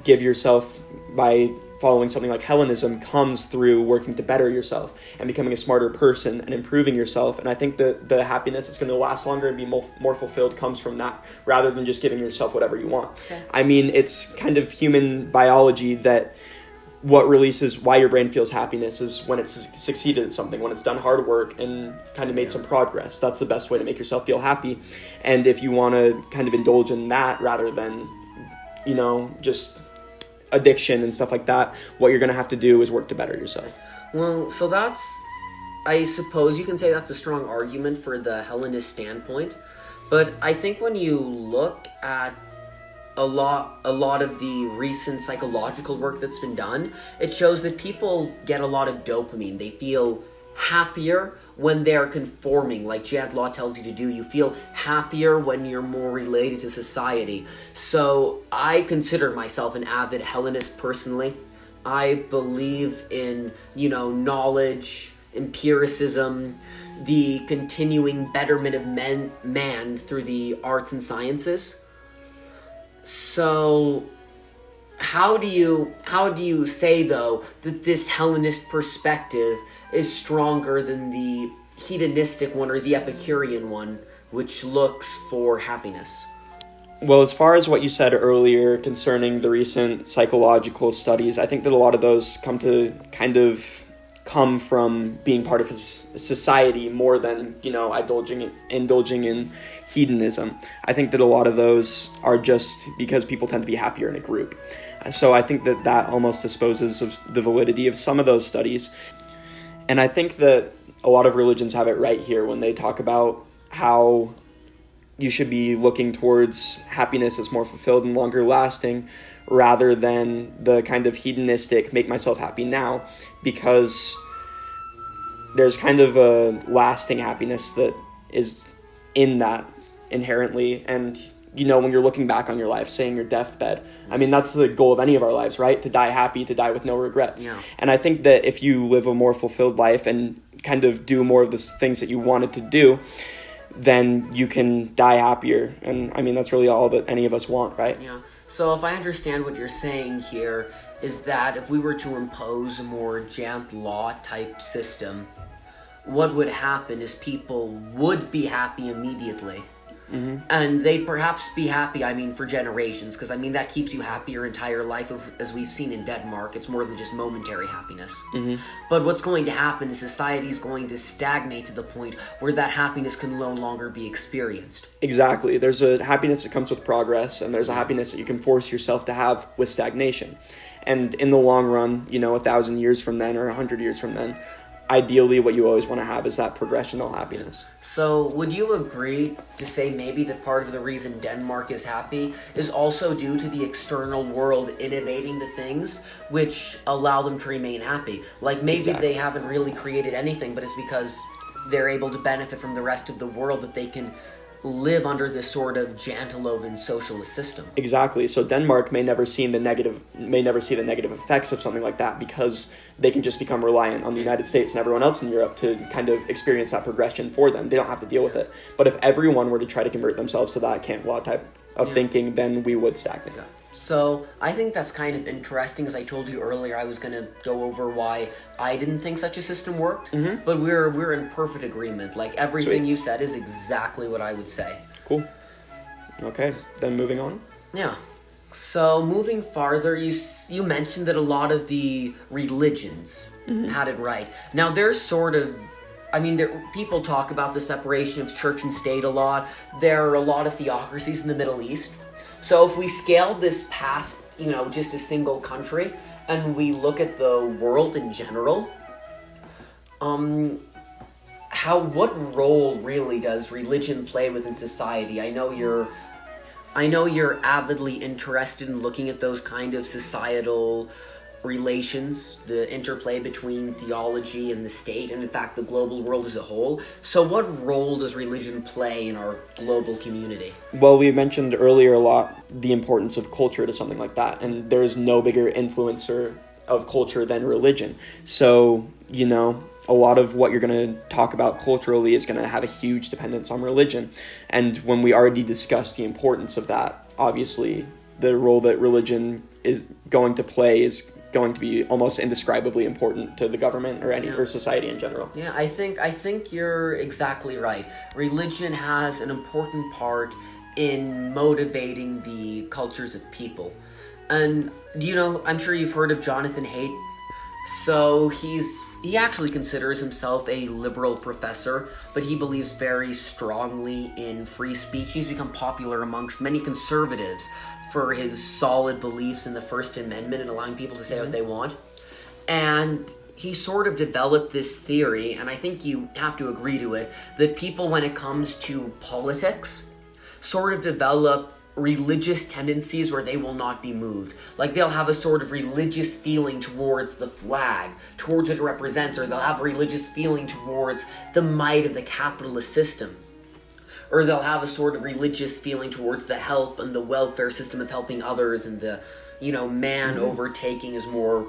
give yourself by following something like Hellenism comes through working to better yourself and becoming a smarter person and improving yourself. And I think that the happiness that's going to last longer and be more fulfilled comes from that, rather than just giving yourself whatever you want. Okay. I mean, it's kind of human biology that what releases why your brain feels happiness is when it's succeeded at something, when it's done hard work and kind of made some progress. That's the best way to make yourself feel happy. And if you want to kind of indulge in that rather than, just addiction and stuff like that, what you're going to have to do is work to better yourself. Well, so I suppose you can say that's a strong argument for the Hellenist standpoint, but I think when you look at a lot of the recent psychological work that's been done, it shows that people get a lot of dopamine. They feel happier when they're conforming, like Jant law tells you to do. You feel happier when you're more related to society. So I consider myself an avid Hellenist personally. I believe in, knowledge empiricism, the continuing betterment of man through the arts and sciences. So how do you say, though, that this Hellenist perspective is stronger than the hedonistic one or the Epicurean one, which looks for happiness? Well, as far as what you said earlier concerning the recent psychological studies, I think that a lot of those come from being part of a society more than, indulging in hedonism. I think that a lot of those are just because people tend to be happier in a group. So I think that almost disposes of the validity of some of those studies. And I think that a lot of religions have it right here when they talk about how you should be looking towards happiness as more fulfilled and longer lasting rather than the kind of hedonistic make myself happy now, because there's kind of a lasting happiness that is in that inherently. And when you're looking back on your life, saying your deathbed, I mean, that's the goal of any of our lives, right? To die happy, to die with no regrets. Yeah. And I think that if you live a more fulfilled life and kind of do more of the things that you wanted to do, then you can die happier. And I mean, that's really all that any of us want, right? Yeah. So if I understand what you're saying here, is that if we were to impose a more Jant law type system, what would happen is people would be happy immediately. Mm-hmm. And they'd perhaps be happy, for generations, because, that keeps you happy your entire life, as we've seen in Denmark. It's more than just momentary happiness. Mm-hmm. But what's going to happen is society's going to stagnate to the point where that happiness can no longer be experienced. Exactly. There's a happiness that comes with progress, and there's a happiness that you can force yourself to have with stagnation. And in the long run, 1,000 years from then or 100 years from then, ideally what you always want to have is that progressional happiness. So would you agree to say maybe that part of the reason Denmark is happy is also due to the external world innovating the things which allow them to remain happy? Like maybe Exactly. They haven't really created anything, but it's because they're able to benefit from the rest of the world that they can live under this sort of Janteloven socialist system. Exactly. So Denmark may never see the negative effects of something like that because they can just become reliant on the United States and everyone else in Europe to kind of experience that progression for them. They don't have to deal with it. But if everyone were to try to convert themselves to that Kant law type of thinking, then we would stagnate. Yeah. So I think that's kind of interesting. As I told you earlier, I was going to go over why I didn't think such a system worked, but we're in perfect agreement. Like everything Sweet. You said is exactly what I would say. Cool. Okay, then moving on. Yeah. So moving farther, you mentioned that a lot of the religions had it right. Now there's sort of, people talk about the separation of church and state a lot. There are a lot of theocracies in the Middle East. So if we scale this past, just a single country, and we look at the world in general, what role really does religion play within society? I know you're avidly interested in looking at those kind of societal relations, the interplay between theology and the state, and in fact the global world as a whole. So what role does religion play in our global community? Well, we mentioned earlier a lot the importance of culture to something like that, and there's no bigger influencer of culture than religion. So, a lot of what you're going to talk about culturally is going to have a huge dependence on religion. And when we already discussed the importance of that, obviously the role that religion is going to play is going to be almost indescribably important to the government or society in general. Yeah, I think you're exactly right. Religion has an important part in motivating the cultures of people. And I'm sure you've heard of Jonathan Haidt. So he actually considers himself a liberal professor, but he believes very strongly in free speech. He's become popular amongst many conservatives for his solid beliefs in the First Amendment and allowing people to say what they want. And he sort of developed this theory, and I think you have to agree to it, that people, when it comes to politics, sort of develop religious tendencies where they will not be moved. Like they'll have a sort of religious feeling towards the flag, towards what it represents, or they'll have a religious feeling towards the might of the capitalist system. Or they'll have a sort of religious feeling towards the help and the welfare system of helping others and the, man overtaking his more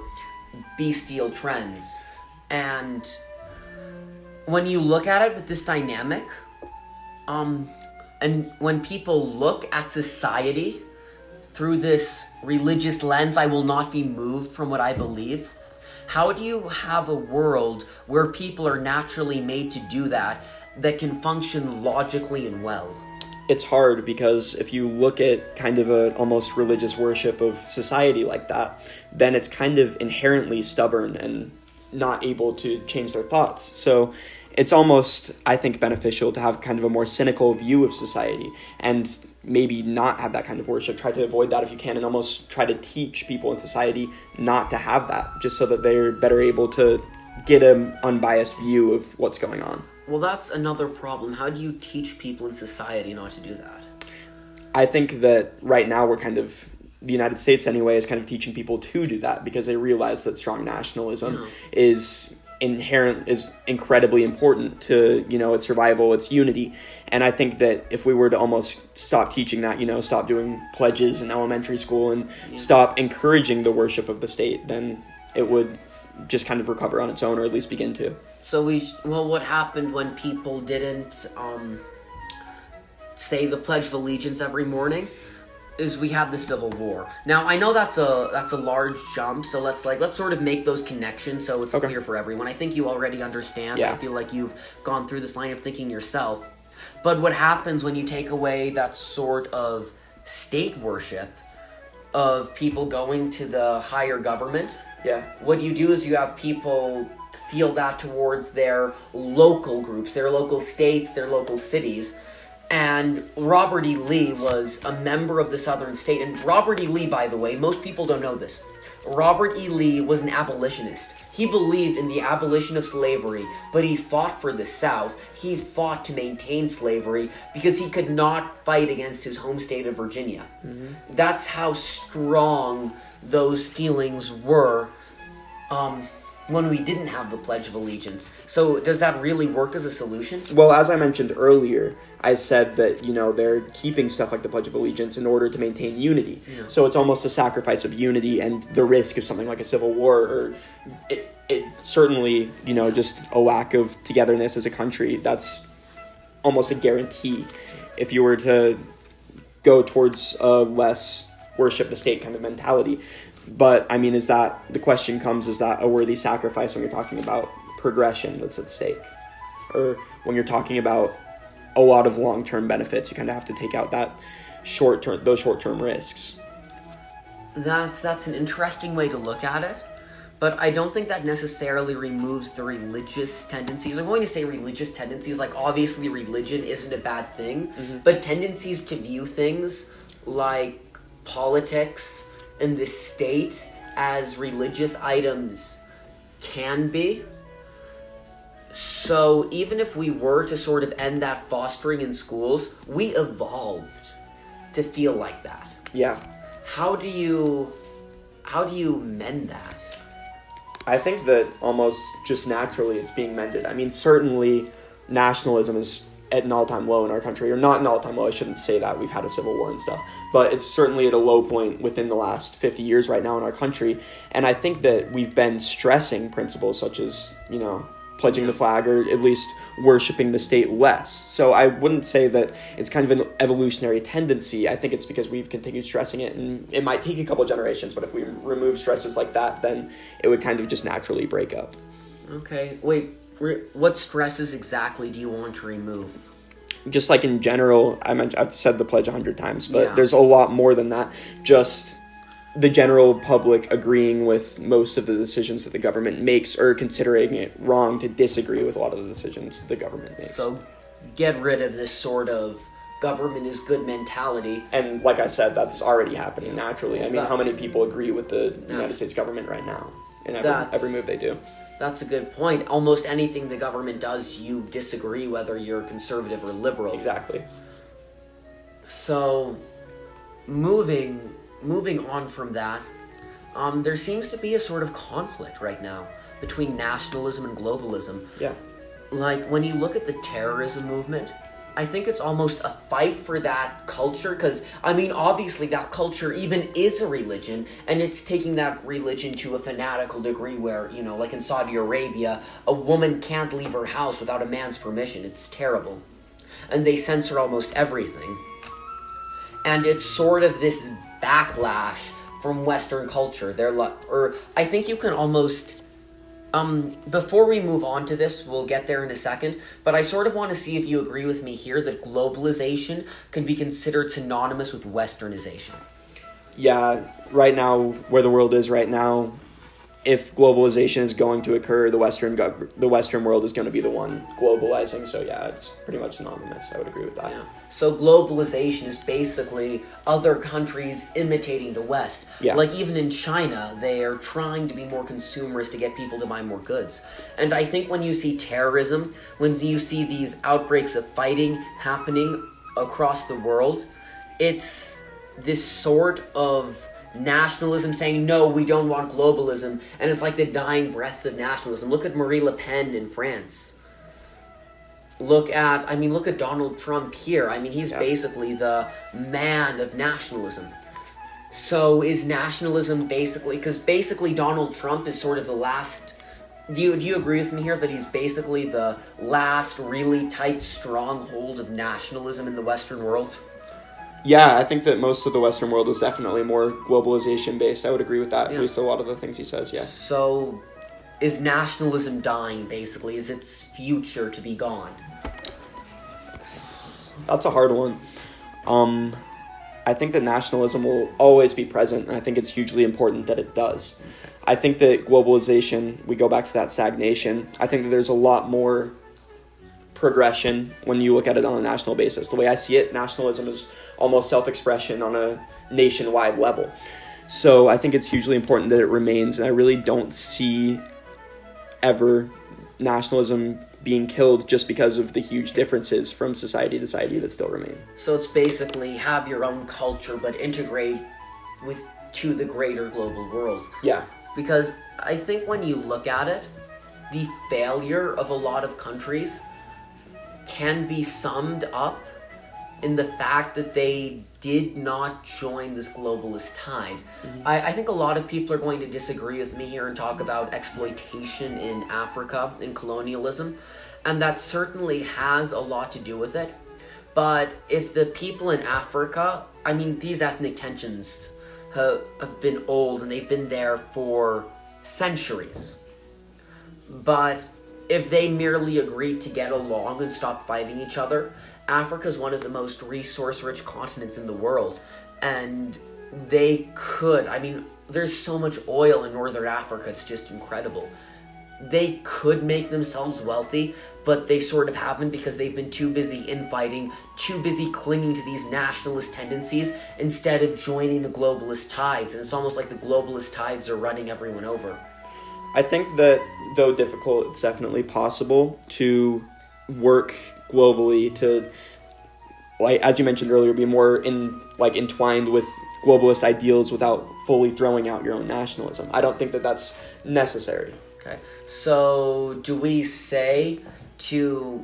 bestial trends. And when you look at it with this dynamic, and when people look at society through this religious lens, I will not be moved from what I believe. How do you have a world where people are naturally made to do that can function logically and well? It's hard because if you look at kind of a almost religious worship of society like that, then it's kind of inherently stubborn and not able to change their thoughts. So it's almost, I think, beneficial to have kind of a more cynical view of society and maybe not have that kind of worship. Try to avoid that if you can, and almost try to teach people in society not to have that, just so that they're better able to get an unbiased view of what's going on. Well, that's another problem. How do you teach people in society not to do that? I think that right now we're kind of, the United States anyway, is kind of teaching people to do that because they realize that strong nationalism is incredibly important to, its survival, its unity. And I think that if we were to almost stop teaching that, stop doing pledges in elementary school and stop encouraging the worship of the state, then it would just kind of recover on its own, or at least begin to. So what happened when people didn't say the Pledge of Allegiance every morning is we had the Civil War. Now, I know that's a large jump, so let's sort of make those connections so it's clear for everyone. I think you already understand. Yeah. I feel like you've gone through this line of thinking yourself. But what happens when you take away that sort of state worship of people going to the higher government? Yeah. What you do is you have people feel that towards their local groups, their local states, their local cities. And Robert E. Lee was a member of the Southern state. And Robert E. Lee, by the way, most people don't know this. Robert E. Lee was an abolitionist. He believed in the abolition of slavery, but he fought for the South. He fought to maintain slavery because he could not fight against his home state of Virginia. Mm-hmm. That's how strong those feelings were when we didn't have the Pledge of Allegiance. So does that really work as a solution? Well, as I mentioned earlier, I said that, they're keeping stuff like the Pledge of Allegiance in order to maintain unity. Yeah. So it's almost a sacrifice of unity and the risk of something like a civil war, or it certainly, just a lack of togetherness as a country. That's almost a guarantee if you were to go towards a less worship the state kind of mentality. But, the question comes, is that a worthy sacrifice when you're talking about progression that's at stake? Or when you're talking about a lot of long-term benefits, you kind of have to take out those short-term risks. That's an interesting way to look at it, but I don't think that necessarily removes the religious tendencies. I'm going to say religious tendencies, like obviously religion isn't a bad thing, but tendencies to view things like politics and the state as religious items can be. So even if we were to sort of end that fostering in schools, we evolved to feel like that. Yeah. How do you mend that? I think that almost just naturally it's being mended. Certainly nationalism is at an all-time low in our country, or not an all-time low, I shouldn't say that, we've had a civil war and stuff, but it's certainly at a low point within the last 50 years right now in our country, and I think that we've been stressing principles such as, pledging the flag, or at least worshiping the state less. So I wouldn't say that it's kind of an evolutionary tendency. I think it's because we've continued stressing it, and it might take a couple generations, but if we remove stresses like that, then it would kind of just naturally break up. Okay, wait, what stresses exactly do you want to remove? Just like in general, I've said the pledge 100 times, but there's a lot more than that. Just the general public agreeing with most of the decisions that the government makes, or considering it wrong to disagree with a lot of the decisions the government makes. So get rid of this sort of government is good mentality. And like I said, that's already happening naturally. How many people agree with the United States government right now in every move they do? That's a good point. Almost anything the government does, you disagree whether you're conservative or liberal. Exactly. So, moving on from that, there seems to be a sort of conflict right now between nationalism and globalism. Yeah. Like, when you look at the terrorism movement, I think it's almost a fight for that culture, because, I mean, obviously that culture even is a religion, and it's taking that religion to a fanatical degree where, you know, like in Saudi Arabia, a woman can't leave her house without a man's permission. It's terrible. And they censor almost everything. And it's sort of this backlash from Western culture. I think you can almost... before we move on to this, we'll get there in a second, but I sort of want to see if you agree with me here that globalization can be considered synonymous with westernization. Yeah, right now, where the world is right now, if globalization is going to occur, the Western world is going to be the one globalizing. So yeah, it's pretty much synonymous. I would agree with that. Yeah. So globalization is basically other countries imitating the West. Yeah. Like even in China, they are trying to be more consumerist to get people to buy more goods. And I think when you see terrorism, when you see these outbreaks of fighting happening across the world, it's this sort of nationalism saying, no, we don't want globalism, and it's like the dying breaths of nationalism. Look at Marie Le Pen in France. Look at Donald Trump here. I mean, he's basically the man of nationalism. So is nationalism basically, because basically Donald Trump is sort of the last, do you agree with me here that he's basically the last really tight stronghold of nationalism in the Western world? Yeah, I think that most of the Western world is definitely more globalization based. I would agree with that. Yeah. At least a lot of the things he says, yeah. So, is nationalism dying, basically? Is its future to be gone? That's a hard one. I think that nationalism will always be present, and I think it's hugely important that it does. Okay. I think that globalization, we go back to that stagnation, I think that there's a lot more progression when you look at it on a national basis. The way I see it, nationalism is almost self-expression on a nationwide level. So I think it's hugely important that it remains, and I really don't see ever nationalism being killed just because of the huge differences from society to society that still remain. So it's basically have your own culture but integrate to the greater global world. Yeah. Because I think when you look at it, the failure of a lot of countries can be summed up in the fact that they did not join this globalist tide. Mm-hmm. I think a lot of people are going to disagree with me here and talk about exploitation in Africa and colonialism, and that certainly has a lot to do with it. But if the people in Africa, I mean, these ethnic tensions have been old and they've been there for centuries. But if they merely agreed to get along and stop fighting each other, Africa is one of the most resource-rich continents in the world. And they could, I mean, there's so much oil in northern Africa, it's just incredible. They could make themselves wealthy, but they sort of haven't because they've been too busy infighting, too busy clinging to these nationalist tendencies instead of joining the globalist tides. And it's almost like the globalist tides are running everyone over. I think that, though difficult, it's definitely possible to work globally to, like as you mentioned earlier, be more entwined with globalist ideals without fully throwing out your own nationalism. I don't think that that's necessary. Okay, so do we say to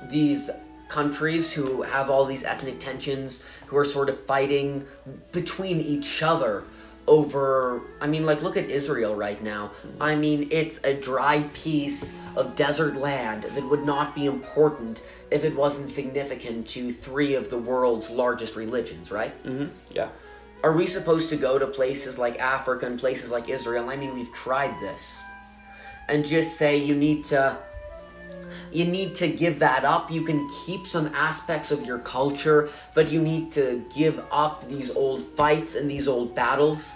these countries who have all these ethnic tensions, who are sort of fighting between each other over, I mean, like, look at Israel right now. I mean, it's a dry piece of desert land that would not be important if it wasn't significant to three of the world's largest religions, right? Mm-hmm. Yeah. Are we supposed to go to places like Africa and places like Israel? I mean, we've tried this. And just say you need to give that up. You can keep some aspects of your culture, but you need to give up these old fights and these old battles.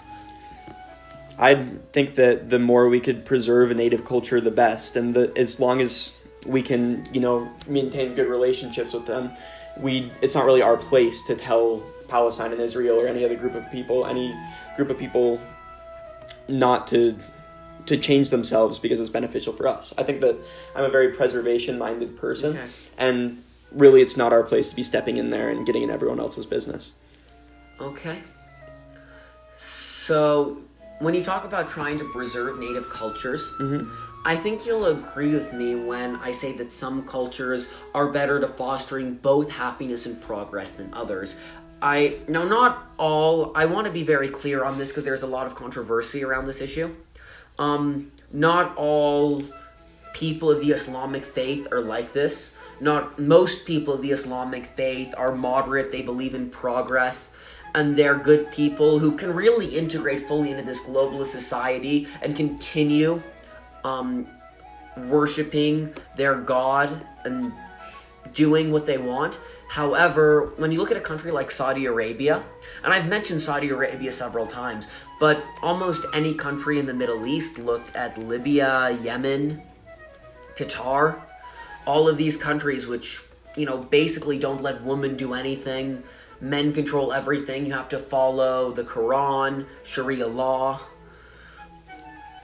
I think that the more we could preserve a native culture, the best. And as long as we can, maintain good relationships with them, it's not really our place to tell Palestine and Israel or any group of people not to change themselves because it's beneficial for us. I think that I'm a very preservation-minded person, okay. And really it's not our place to be stepping in there and getting in everyone else's business. Okay. So, when you talk about trying to preserve native cultures, mm-hmm. I think you'll agree with me when I say that some cultures are better to fostering both happiness and progress than others. Not all. I want to be very clear on this because there's a lot of controversy around this issue. Not all people of the Islamic faith are like this. Not most people of the Islamic faith are moderate. They believe in progress, and they're good people who can really integrate fully into this globalist society and continue worshiping their God and doing what they want. However, when you look at a country like Saudi Arabia, and I've mentioned Saudi Arabia several times, but almost any country in the Middle East, look at Libya, Yemen, Qatar, all of these countries which, basically don't let women do anything, men control everything, you have to follow the Quran, Sharia law.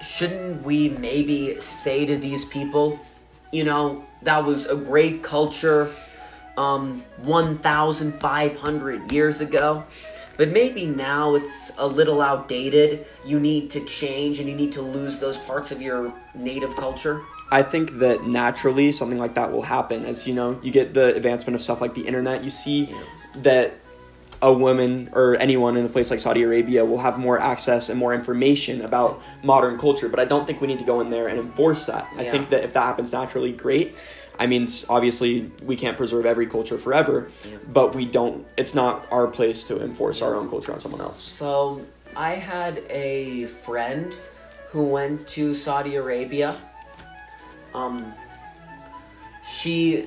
Shouldn't we maybe say to these people, that was a great culture 1,500 years ago, but maybe now it's a little outdated, you need to change and you need to lose those parts of your native culture? I think that naturally something like that will happen. As you get the advancement of stuff like the internet, you see that a woman or anyone in a place like Saudi Arabia will have more access and more information about modern culture, but I don't think we need to go in there and enforce that. I think that if that happens naturally, great. I mean, obviously we can't preserve every culture forever, but it's not our place to enforce our own culture on someone else. So I had a friend who went to Saudi Arabia. She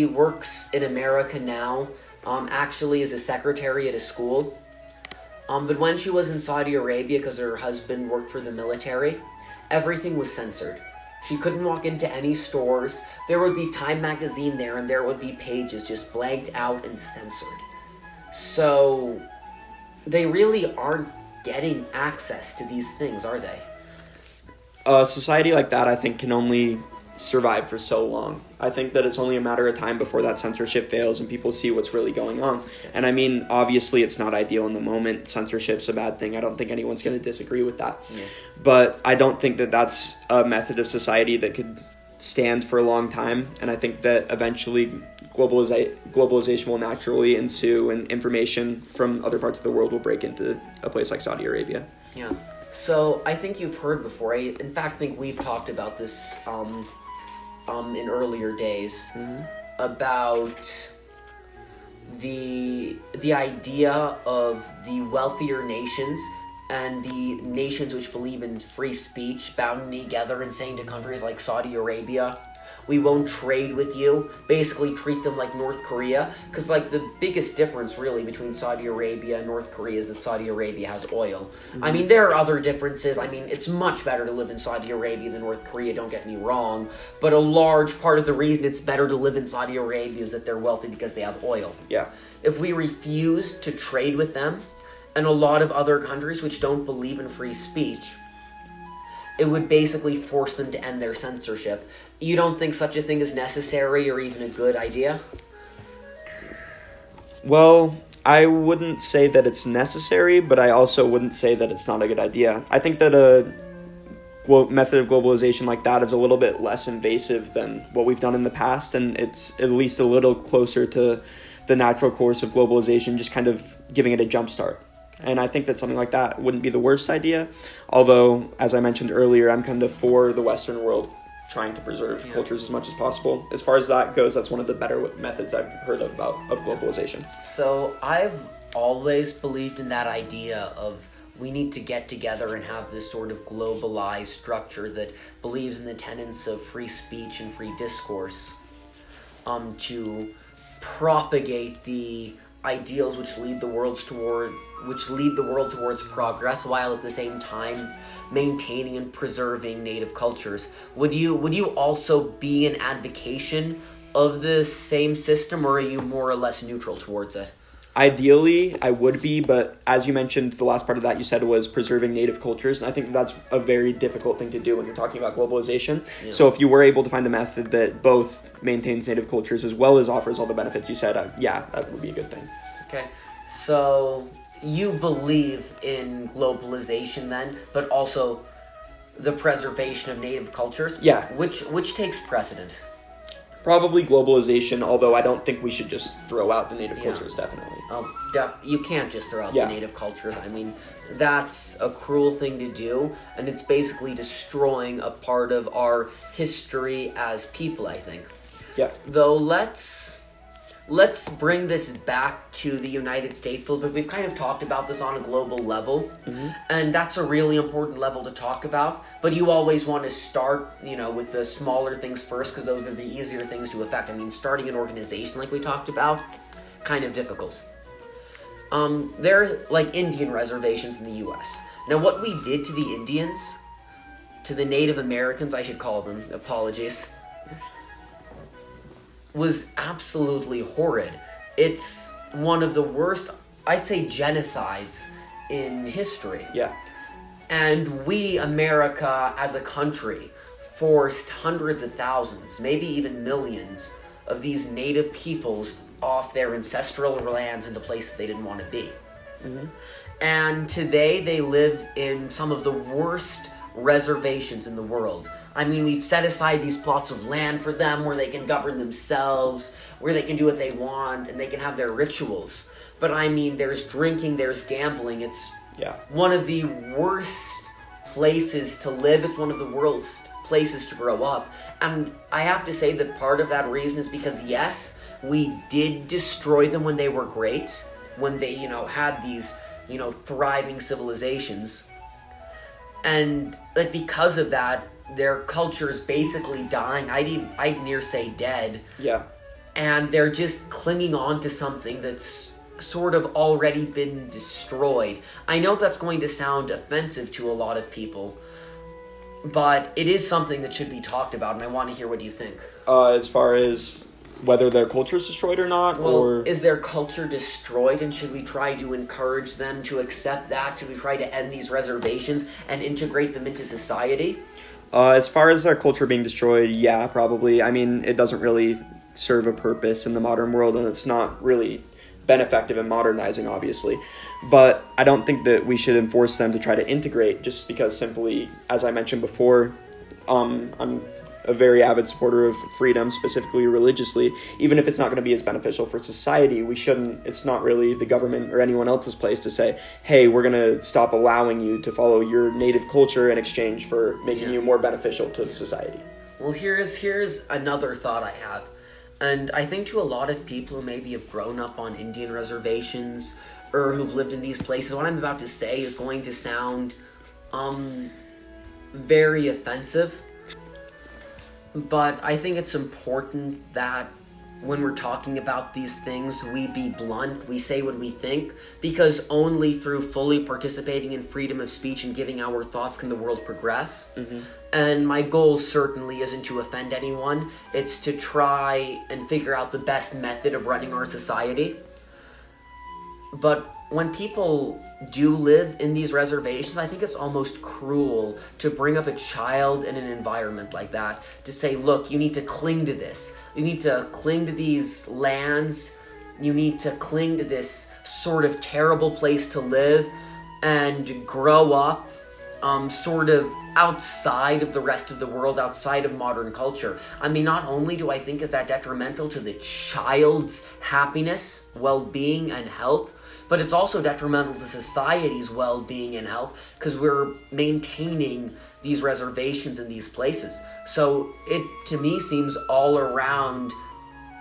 works in America now, actually as a secretary at a school. But when she was in Saudi Arabia, because her husband worked for the military, everything was censored. She couldn't walk into any stores. There would be Time magazine there, and there would be pages just blanked out and censored. So they really aren't getting access to these things, are they? A society like that, I think, can only survive for so long. I think that it's only a matter of time before that censorship fails and people see what's really going on. And I mean, obviously it's not ideal in the moment. Censorship's a bad thing. I don't think anyone's going to disagree with that. But I don't think that that's a method of society that could stand for a long time. And I think that eventually globalization will naturally ensue and information from other parts of the world will break into a place like Saudi Arabia. Yeah. So I think you've heard before. I think we've talked about this in earlier days about the idea of the wealthier nations and the nations which believe in free speech bounding together and saying to countries like Saudi Arabia, we won't trade with you, basically treat them like North Korea, because the biggest difference really between Saudi Arabia and North Korea is that Saudi Arabia has oil. I mean, there are other differences. I mean, it's much better to live in Saudi Arabia than North Korea, don't get me wrong, but a large part of the reason it's better to live in Saudi Arabia is that they're wealthy because they have oil. Yeah. If we refuse to trade with them and a lot of other countries which don't believe in free speech, it would basically force them to end their censorship. You don't think such a thing is necessary or even a good idea? Well, I wouldn't say that it's necessary, but I also wouldn't say that it's not a good idea. I think that a method of globalization like that is a little bit less invasive than what we've done in the past, and it's at least a little closer to the natural course of globalization, just kind of giving it a jump start. And I think that something like that wouldn't be the worst idea. Although, as I mentioned earlier, I'm kind of for the Western world trying to preserve cultures as much as possible. As far as that goes, that's one of the better methods I've heard of globalization. So I've always believed in that idea of we need to get together and have this sort of globalized structure that believes in the tenets of free speech and free discourse to propagate the ideals which lead the world towards progress, while at the same time maintaining and preserving native cultures. Would you also be an advocation of the same system, or are you more or less neutral towards it? Ideally, I would be, but as you mentioned, the last part of that you said was preserving native cultures, and I think that's a very difficult thing to do when you're talking about globalization. Yeah. So if you were able to find a method that both maintains native cultures as well as offers all the benefits you said, that would be a good thing. Okay, so you believe in globalization then, but also the preservation of native cultures. Yeah. Which takes precedent? Probably globalization, although I don't think we should just throw out the native Yeah. cultures, definitely. You can't just throw out Yeah. the native cultures. I mean, that's a cruel thing to do, and it's basically destroying a part of our history as people, I think. Yeah. Though let's bring this back to the United States a little bit. We've kind of talked about this on a global level, and that's a really important level to talk about. But you always want to start, with the smaller things first, because those are the easier things to affect. I mean, starting an organization like we talked about, kind of difficult. There are like Indian reservations in the U.S. Now, what we did to the Indians, to the Native Americans, I should call them, apologies, was absolutely horrid. It's one of the worst, I'd say, genocides in history. Yeah. And we, America, as a country, forced hundreds of thousands, maybe even millions, of these native peoples off their ancestral lands into places they didn't want to be. And today they live in some of the worst reservations in the world. I mean, we've set aside these plots of land for them where they can govern themselves, where they can do what they want, and they can have their rituals. But I mean, there's drinking, there's gambling. It's one of the worst places to live. It's one of the worst places to grow up. And I have to say that part of that reason is because, yes, we did destroy them when they were great, when they, had these, thriving civilizations. And like because of that, their culture is basically dying. I'd near say dead. Yeah. And they're just clinging on to something that's sort of already been destroyed. I know that's going to sound offensive to a lot of people, but it is something that should be talked about, and I want to hear what you think. As far as whether their culture is destroyed or not, or is their culture destroyed, and should we try to encourage them to accept that? Should we try to end these reservations and integrate them into society? As far as their culture being destroyed, yeah, probably. I mean, it doesn't really serve a purpose in the modern world, and it's not really been effective in modernizing, obviously. But I don't think that we should enforce them to try to integrate, just because simply, as I mentioned before, I'm a very avid supporter of freedom, specifically religiously. Even if it's not going to be as beneficial for society, it's not really the government or anyone else's place to say, hey, we're going to stop allowing you to follow your native culture in exchange for making you more beneficial to society. Well, here's another thought I have. And I think to a lot of people who maybe have grown up on Indian reservations or who've lived in these places, what I'm about to say is going to sound very offensive. But I think it's important that when we're talking about these things, we be blunt, we say what we think, because only through fully participating in freedom of speech and giving our thoughts can the world progress. And my goal certainly isn't to offend anyone. It's to try and figure out the best method of running our society. But when people do live in these reservations, I think it's almost cruel to bring up a child in an environment like that, to say, look, you need to cling to this. You need to cling to these lands. You need to cling to this sort of terrible place to live and grow up sort of outside of the rest of the world, outside of modern culture. I mean, not only do I think is that detrimental to the child's happiness, well-being, and health, but it's also detrimental to society's well-being and health because we're maintaining these reservations in these places. So it, to me, seems all around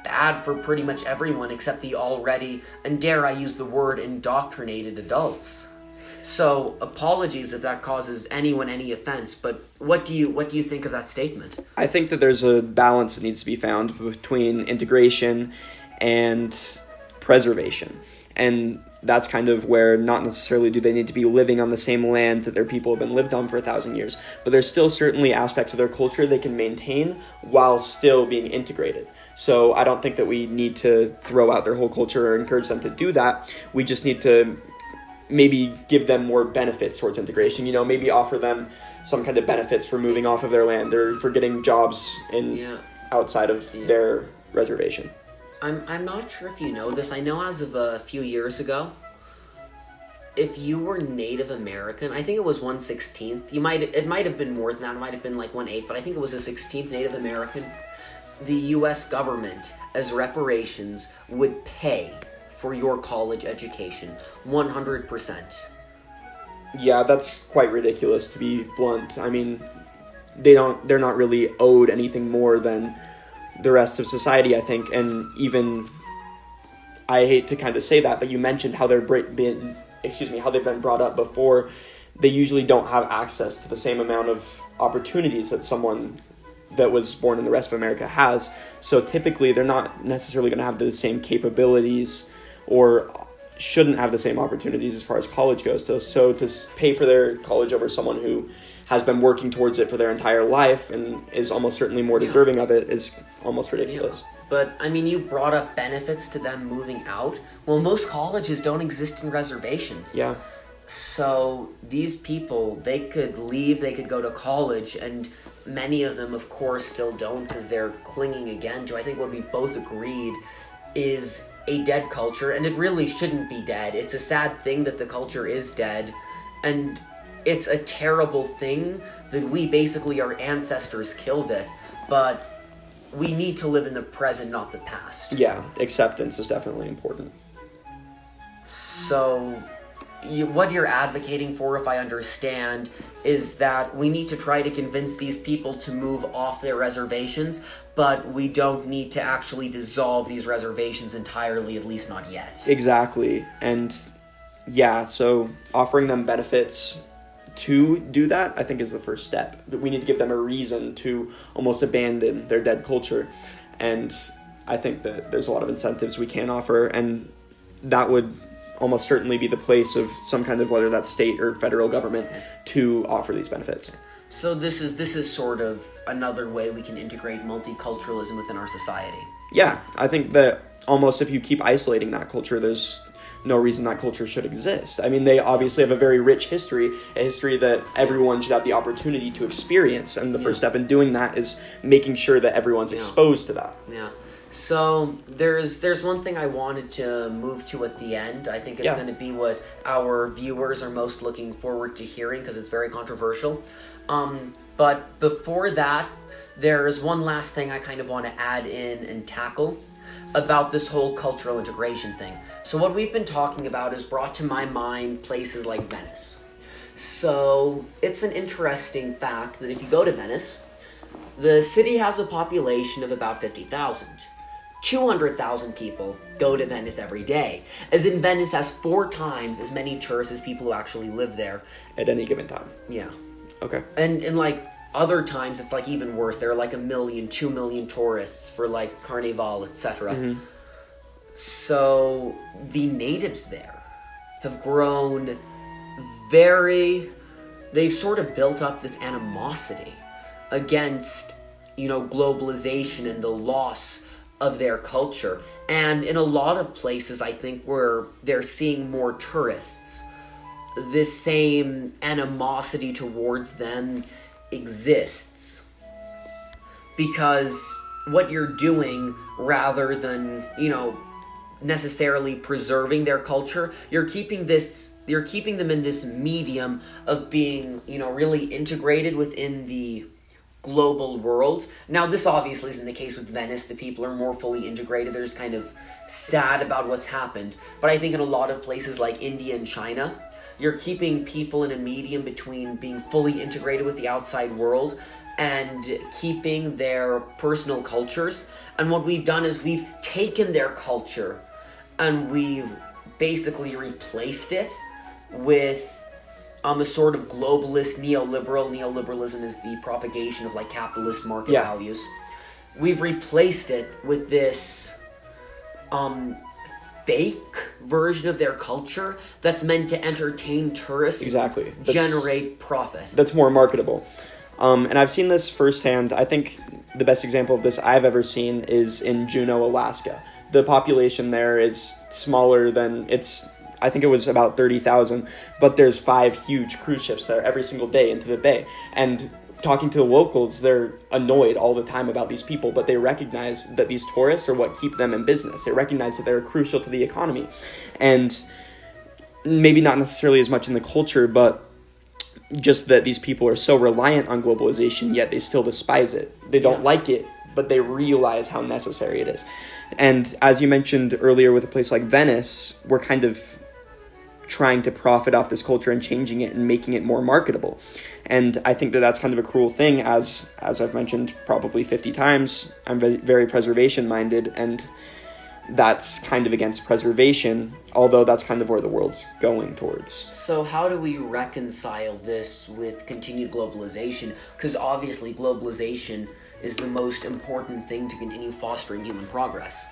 bad for pretty much everyone except the already, and dare I use the word, indoctrinated adults. So apologies if that causes anyone any offense, but what do you think of that statement? I think that there's a balance that needs to be found between integration and preservation. And that's kind of where not necessarily do they need to be living on the same land that their people have been lived on for 1,000 years, but there's still certainly aspects of their culture they can maintain while still being integrated. So I don't think that we need to throw out their whole culture or encourage them to do that. We just need to maybe give them more benefits towards integration, maybe offer them some kind of benefits for moving off of their land or for getting jobs outside of their reservation. I'm not sure if you know this. I know as of a few years ago, if you were Native American, I think it was 1/16. It might have been more than that. It might have been like 1/8, but I think it was a 16th Native American. The U.S. government, as reparations, would pay for your college education 100%. Yeah, that's quite ridiculous, to be blunt. I mean, they're not really owed anything more than the rest of society, I think. And even, I hate to kind of say that, but you mentioned how they've been brought up before. They usually don't have access to the same amount of opportunities that someone that was born in the rest of America has. So typically they're not necessarily going to have the same capabilities, or shouldn't have the same opportunities as far as college goes. So to pay for their college over someone who has been working towards it for their entire life and is almost certainly more deserving of it is almost ridiculous. Yeah. But, I mean, you brought up benefits to them moving out. Well, most colleges don't exist in reservations. Yeah. So these people, they could leave, they could go to college, and many of them, of course, still don't because they're clinging again to, I think what we've both agreed is a dead culture, and it really shouldn't be dead. It's a sad thing that the culture is dead, and it's a terrible thing that we basically, our ancestors killed it, but we need to live in the present, not the past. Yeah, acceptance is definitely important. So, what you're advocating for, if I understand, is that we need to try to convince these people to move off their reservations, but we don't need to actually dissolve these reservations entirely, at least not yet. Exactly. And yeah, so offering them benefits to do that, I think, is the first step. That we need to give them a reason to almost abandon their dead culture. And I think that there's a lot of incentives we can offer, and that would almost certainly be the place of some kind of, whether that's state or federal government, to offer these benefits. So this is sort of another way we can integrate multiculturalism within our society. Yeah, I think that almost if you keep isolating that culture, there's no reason that culture should exist. I mean, they obviously have a very rich history, a history that everyone should have the opportunity to experience, and the first step in doing that is making sure that everyone's exposed to that. Yeah. So there's one thing I wanted to move to at the end. I think it's going to be what our viewers are most looking forward to hearing because it's very controversial. But before that, there's one last thing I kind of want to add in and tackle about this whole cultural integration thing. So what we've been talking about has brought to my mind places like Venice. So it's an interesting fact that if you go to Venice, the city has a population of about 50,000. 200,000 people go to Venice every day, as in Venice has 4 times as many tourists as people who actually live there. At any given time. Yeah. Okay. And like other times it's like even worse. There are like 1 million, 2 million tourists for like Carnival, etc. Mm-hmm. So the natives there have grown they've sort of built up this animosity against, globalization and the loss of their culture. And in a lot of places, I think, where they're seeing more tourists, this same animosity towards them exists. Because what you're doing, rather than, necessarily preserving their culture, you're keeping them in this medium of being, really integrated within the global world. Now, this obviously isn't the case with Venice. The people are more fully integrated. They're just kind of sad about what's happened. But I think in a lot of places like India and China, you're keeping people in a medium between being fully integrated with the outside world and keeping their personal cultures. And what we've done is we've taken their culture and we've basically replaced it with a sort of globalist neoliberal. Neoliberalism is the propagation of like capitalist market values. We've replaced it with this fake version of their culture that's meant to entertain tourists. Exactly. Generate profit. That's more marketable. And I've seen this firsthand. I think the best example of this I've ever seen is in Juneau, Alaska. The population there is smaller than I think it was about 30,000, but there's 5 huge cruise ships there every single day into the bay. And talking to the locals, they're annoyed all the time about these people, but they recognize that these tourists are what keep them in business. They recognize that they're crucial to the economy. And maybe not necessarily as much in the culture, but just that these people are so reliant on globalization, yet they still despise it. They don't like it, but they realize how necessary it is. And as you mentioned earlier with a place like Venice, we're kind of trying to profit off this culture and changing it and making it more marketable. And I think that that's kind of a cruel thing. As I've mentioned probably 50 times, I'm very preservation minded, and that's kind of against preservation, although that's kind of where the world's going towards. So how do we reconcile this with continued globalization? Because obviously globalization is the most important thing to continue fostering human progress.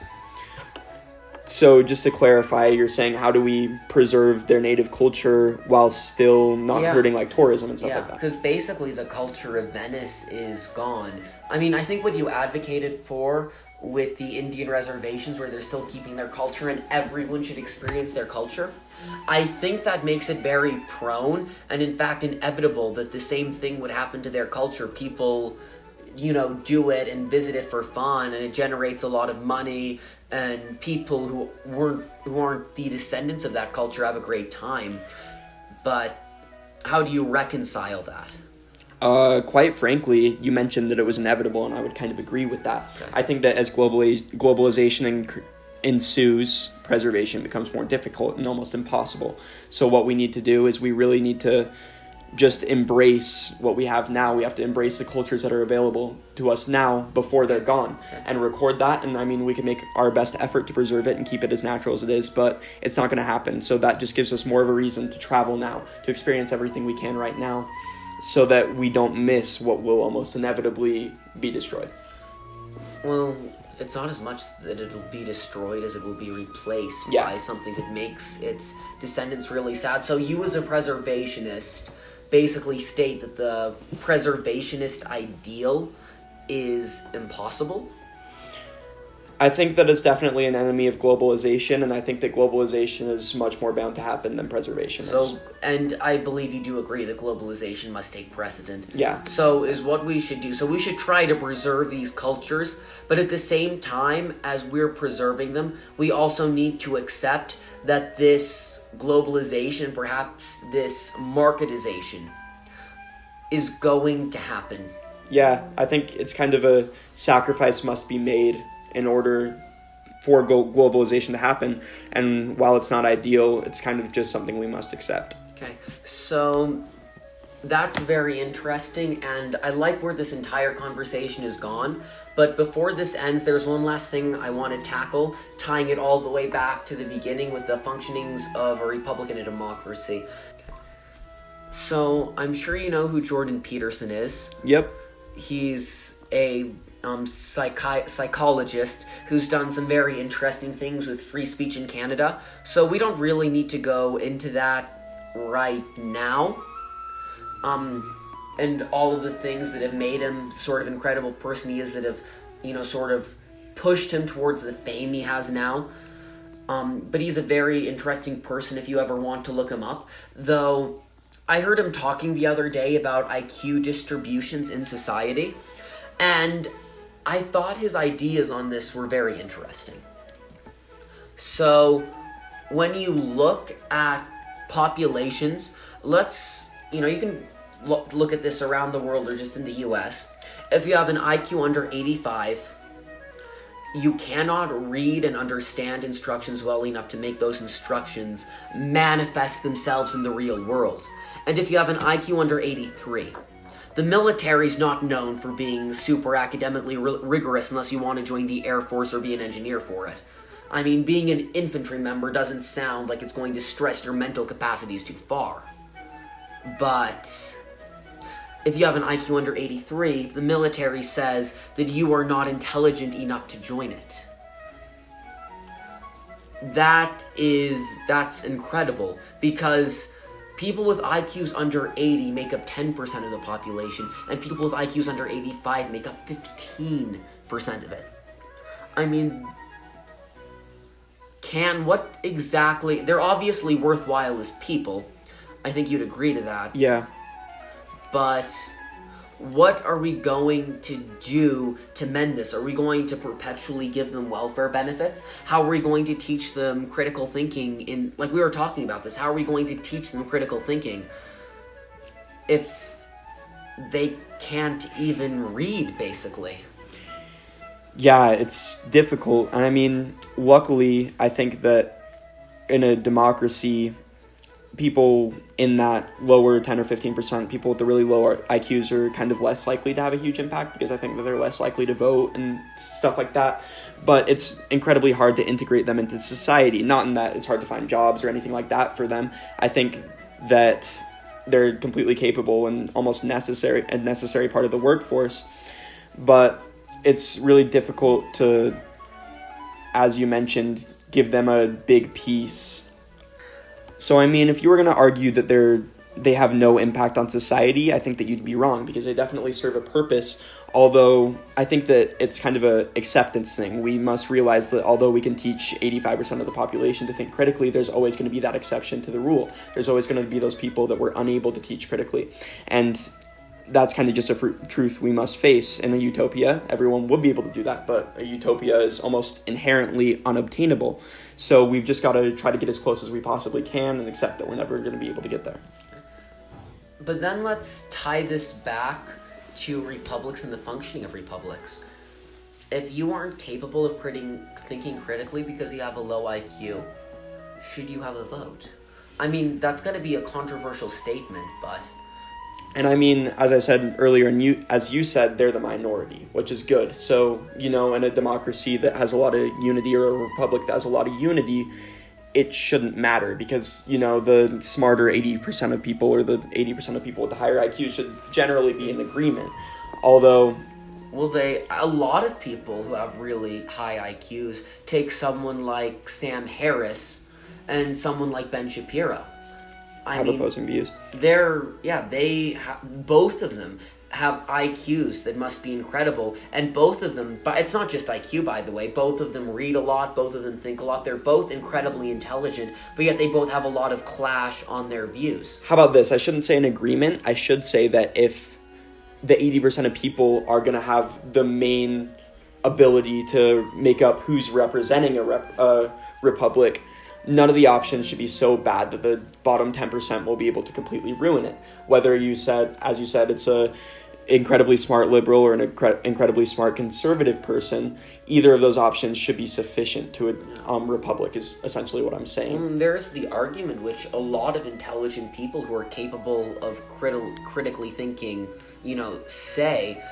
So just to clarify, you're saying how do we preserve their native culture while still not hurting like tourism and stuff like that? Because basically the culture of Venice is gone. I mean, I think what you advocated for with the Indian reservations where they're still keeping their culture and everyone should experience their culture, I think that makes it very prone and in fact inevitable that the same thing would happen to their culture. People, do it and visit it for fun, and it generates a lot of money, and people who aren't the descendants of that culture have a great time. But how do you reconcile that? Quite frankly, you mentioned that it was inevitable, and I would kind of agree with that. Okay. I think that as globalization ensues, preservation becomes more difficult and almost impossible. So what we need to do is we really need to just embrace what we have now. We have to embrace the cultures that are available to us now before they're gone, and record that. And I mean, we can make our best effort to preserve it and keep it as natural as it is, but it's not going to happen. So that just gives us more of a reason to travel now, to experience everything we can right now, so that we don't miss what will almost inevitably be destroyed. Well, it's not as much that it'll be destroyed as it will be replaced by something that makes its descendants really sad. So you as a preservationist basically state that the preservationist ideal is impossible? I think that it's definitely an enemy of globalization, and I think that globalization is much more bound to happen than preservation is. So, and I believe you do agree that globalization must take precedent. Yeah. So is what we should do. So we should try to preserve these cultures, but at the same time as we're preserving them, we also need to accept that this globalization, perhaps this marketization, is going to happen. Yeah, I think it's kind of a sacrifice must be made in order for globalization to happen. And while it's not ideal, it's kind of just something we must accept. Okay, so that's very interesting, and I like where this entire conversation is gone. But before this ends, there's one last thing I want to tackle, tying it all the way back to the beginning with the functionings of a republic and a democracy. So, I'm sure you know who Jordan Peterson is. Yep. He's a psychologist who's done some very interesting things with free speech in Canada. So we don't really need to go into that right now. And all of the things that have made him sort of incredible person he is, that have, sort of pushed him towards the fame he has now. But he's a very interesting person if you ever want to look him up. Though, I heard him talking the other day about IQ distributions in society, and I thought his ideas on this were very interesting. So, when you look at populations, you can look at this around the world or just in the US. If you have an IQ under 85, you cannot read and understand instructions well enough to make those instructions manifest themselves in the real world. And if you have an IQ under 83, the military's not known for being super academically rigorous unless you want to join the Air Force or be an engineer for it. I mean, being an infantry member doesn't sound like it's going to stress your mental capacities too far. But if you have an IQ under 83, the military says that you are not intelligent enough to join it. That's incredible, because people with IQs under 80 make up 10% of the population, and people with IQs under 85 make up 15% of it. I mean, they're obviously worthwhile as people. I think you'd agree to that. Yeah. But what are we going to do to mend this? Are we going to perpetually give them welfare benefits? How are we going to teach them critical thinking in, like we were talking about this, how are we going to teach them critical thinking if they can't even read, basically? Yeah, it's difficult. And I mean, luckily, I think that in a democracy, people in that lower 10 or 15%, people with the really low IQs are kind of less likely to have a huge impact, because I think that they're less likely to vote and stuff like that. But it's incredibly hard to integrate them into society. Not in that it's hard to find jobs or anything like that for them. I think that they're completely capable and almost necessary part of the workforce. But it's really difficult to, as you mentioned, give them a big piece. So, I mean, if you were going to argue that they have no impact on society, I think that you'd be wrong, because they definitely serve a purpose. Although, I think that it's kind of an acceptance thing. We must realize that although we can teach 85% of the population to think critically, there's always going to be that exception to the rule. There's always going to be those people that we're unable to teach critically. And that's kind of just a truth we must face. In a utopia, everyone would be able to do that, but a utopia is almost inherently unobtainable. So we've just got to try to get as close as we possibly can and accept that we're never going to be able to get there. But then let's tie this back to republics and the functioning of republics. If you aren't capable of thinking critically because you have a low IQ, should you have a vote? I mean, that's going to be a controversial statement, but... And I mean, as I said earlier, and as you said, they're the minority, which is good. So, in a democracy that has a lot of unity, or a republic that has a lot of unity, it shouldn't matter, because, the smarter 80% of people, or the 80% of people with the higher IQ should generally be in agreement. Although... Well, a lot of people who have really high IQs take someone like Sam Harris and someone like Ben Shapiro. I mean, opposing views. Both of them have IQs that must be incredible, and both of them, but it's not just IQ, by the way, both of them read a lot, both of them think a lot, they're both incredibly intelligent, but yet they both have a lot of clash on their views. How about this? I shouldn't say an agreement, I should say that if the 80% of people are going to have the main ability to make up who's representing a republic, none of the options should be so bad that the bottom 10% will be able to completely ruin it. Whether as you said, it's a incredibly smart liberal or an incredibly smart conservative person, either of those options should be sufficient to a republic, is essentially what I'm saying. There's the argument, which a lot of intelligent people who are capable of critically thinking, say,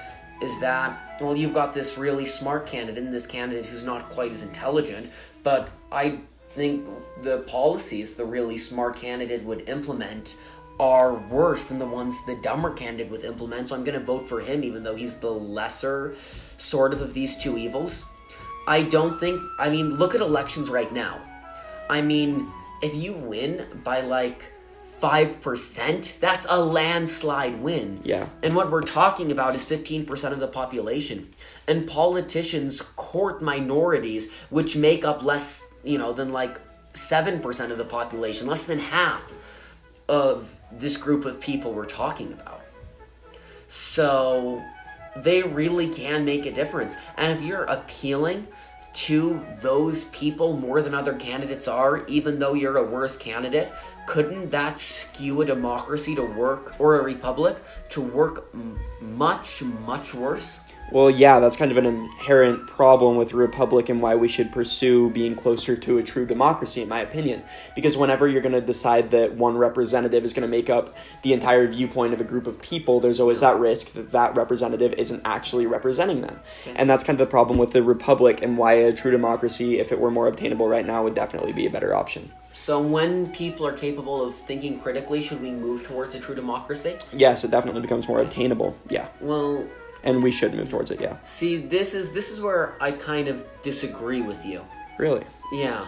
is that, well, you've got this really smart candidate and this candidate who's not quite as intelligent, but I think the policies the really smart candidate would implement are worse than the ones the dumber candidate would implement, so I'm going to vote for him even though he's the lesser of these two evils. Look at elections right now. If you win by 5%, that's a landslide win. Yeah. And what we're talking about is 15% of the population. And politicians court minorities, which make up less, than 7% of the population, less than half of this group of people we're talking about. So they really can make a difference. And if you're appealing to those people more than other candidates are, even though you're a worse candidate, couldn't that skew a democracy to work, or a republic to work much, much worse? Well, yeah, that's kind of an inherent problem with a republic, and why we should pursue being closer to a true democracy, in my opinion. Because whenever you're going to decide that one representative is going to make up the entire viewpoint of a group of people, there's always that risk that that representative isn't actually representing them. Okay. And that's kind of the problem with the republic, and why a true democracy, if it were more obtainable right now, would definitely be a better option. So when people are capable of thinking critically, should we move towards a true democracy? Yes, it definitely becomes more obtainable, yeah. Well... And we should move towards it, yeah. See, this is where I kind of disagree with you. Really? Yeah.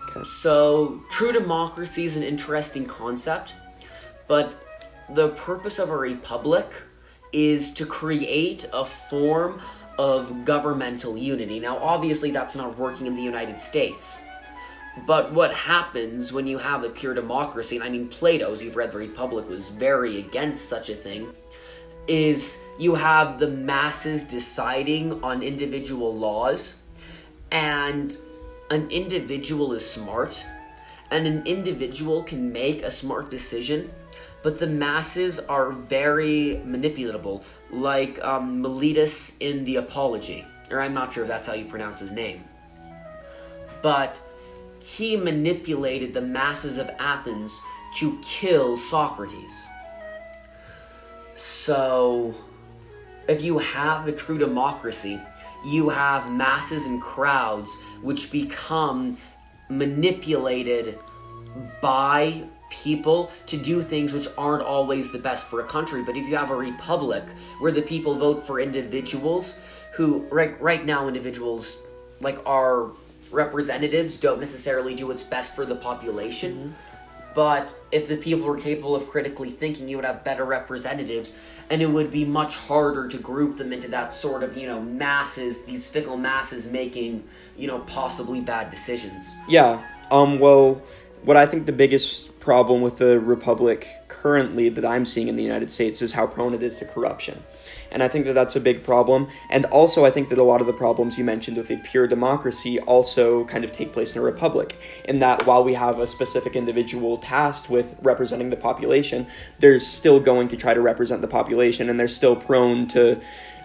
Okay. So, true democracy is an interesting concept, but the purpose of a republic is to create a form of governmental unity. Now, obviously, that's not working in the United States. But what happens when you have a pure democracy, and Plato, as you've read The Republic, was very against such a thing, is you have the masses deciding on individual laws, and an individual is smart, and an individual can make a smart decision, but the masses are very manipulatable, like Miletus in the Apology, or I'm not sure if that's how you pronounce his name. But he manipulated the masses of Athens to kill Socrates. So, if you have a true democracy, you have masses and crowds which become manipulated by people to do things which aren't always the best for a country. But if you have a republic where the people vote for individuals who, right now, individuals, like our representatives, don't necessarily do what's best for the population. Mm-hmm. But if the people were capable of critically thinking, you would have better representatives, and it would be much harder to group them into that sort of, masses, these fickle masses making, possibly bad decisions. Yeah. Well, what I think the biggest problem with the republic currently that I'm seeing in the United States is how prone it is to corruption. And I think that that's a big problem. And also I think that a lot of the problems you mentioned with a pure democracy also kind of take place in a republic, in that while we have a specific individual tasked with representing the population, they're still going to try to represent the population, and they're still prone to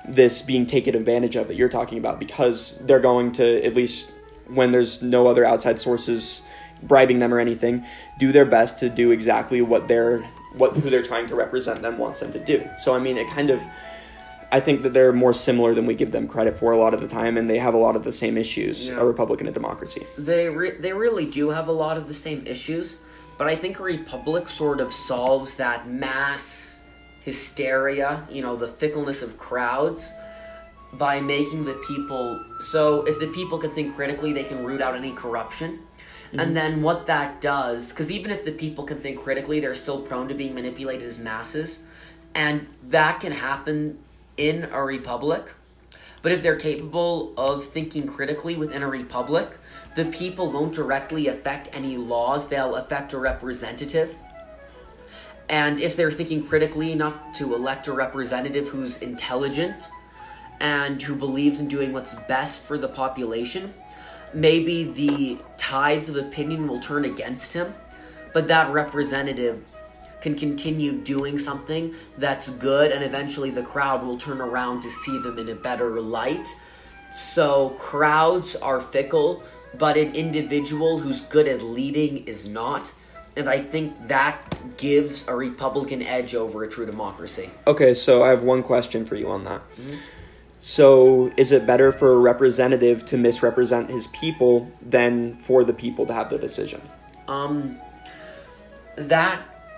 this being taken advantage of that you're talking about, because they're going to, at least when there's no other outside sources bribing them or anything, do their best to do exactly who they're trying to represent them wants them to do. So I mean, I think that they're more similar than we give them credit for a lot of the time, and they have a lot of the same issues, a republic and a democracy. They really do have a lot of the same issues, but I think a republic sort of solves that mass hysteria, the fickleness of crowds, by making the people... So if the people can think critically, they can root out any corruption. Mm-hmm. And then what that does... Because even if the people can think critically, they're still prone to being manipulated as masses. And that can happen in a republic. But if they're capable of thinking critically within a republic, the people won't directly affect any laws. They'll affect a representative. And if they're thinking critically enough to elect a representative who's intelligent and who believes in doing what's best for the population, maybe the tides of opinion will turn against him, but that representative can continue doing something that's good, and eventually the crowd will turn around to see them in a better light. So crowds are fickle, but an individual who's good at leading is not. And I think that gives a Republican edge over a true democracy. Okay, so I have one question for you on that. Mm-hmm. So is it better for a representative to misrepresent his people than for the people to have the decision?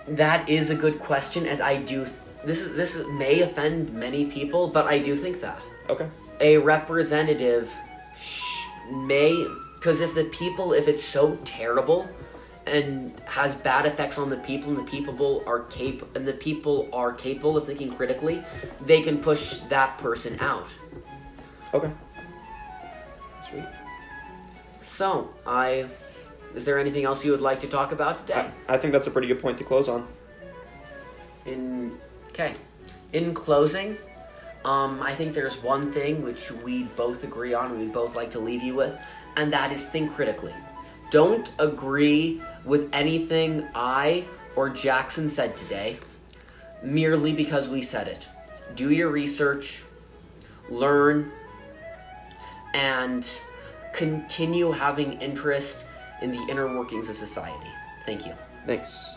That is a good question, and I do... This may offend many people, but I do think that. Okay. A representative may... Because if it's so terrible and has bad effects on the people, and the people are capable of thinking critically, they can push that person out. Okay. Sweet. So, is there anything else you would like to talk about today? I think that's a pretty good point to close on. In closing, I think there's one thing which we both agree on and we both like to leave you with, and that is think critically. Don't agree with anything I or Jackson said today merely because we said it. Do your research, learn, and continue having interest in the inner workings of society. Thank you. Thanks.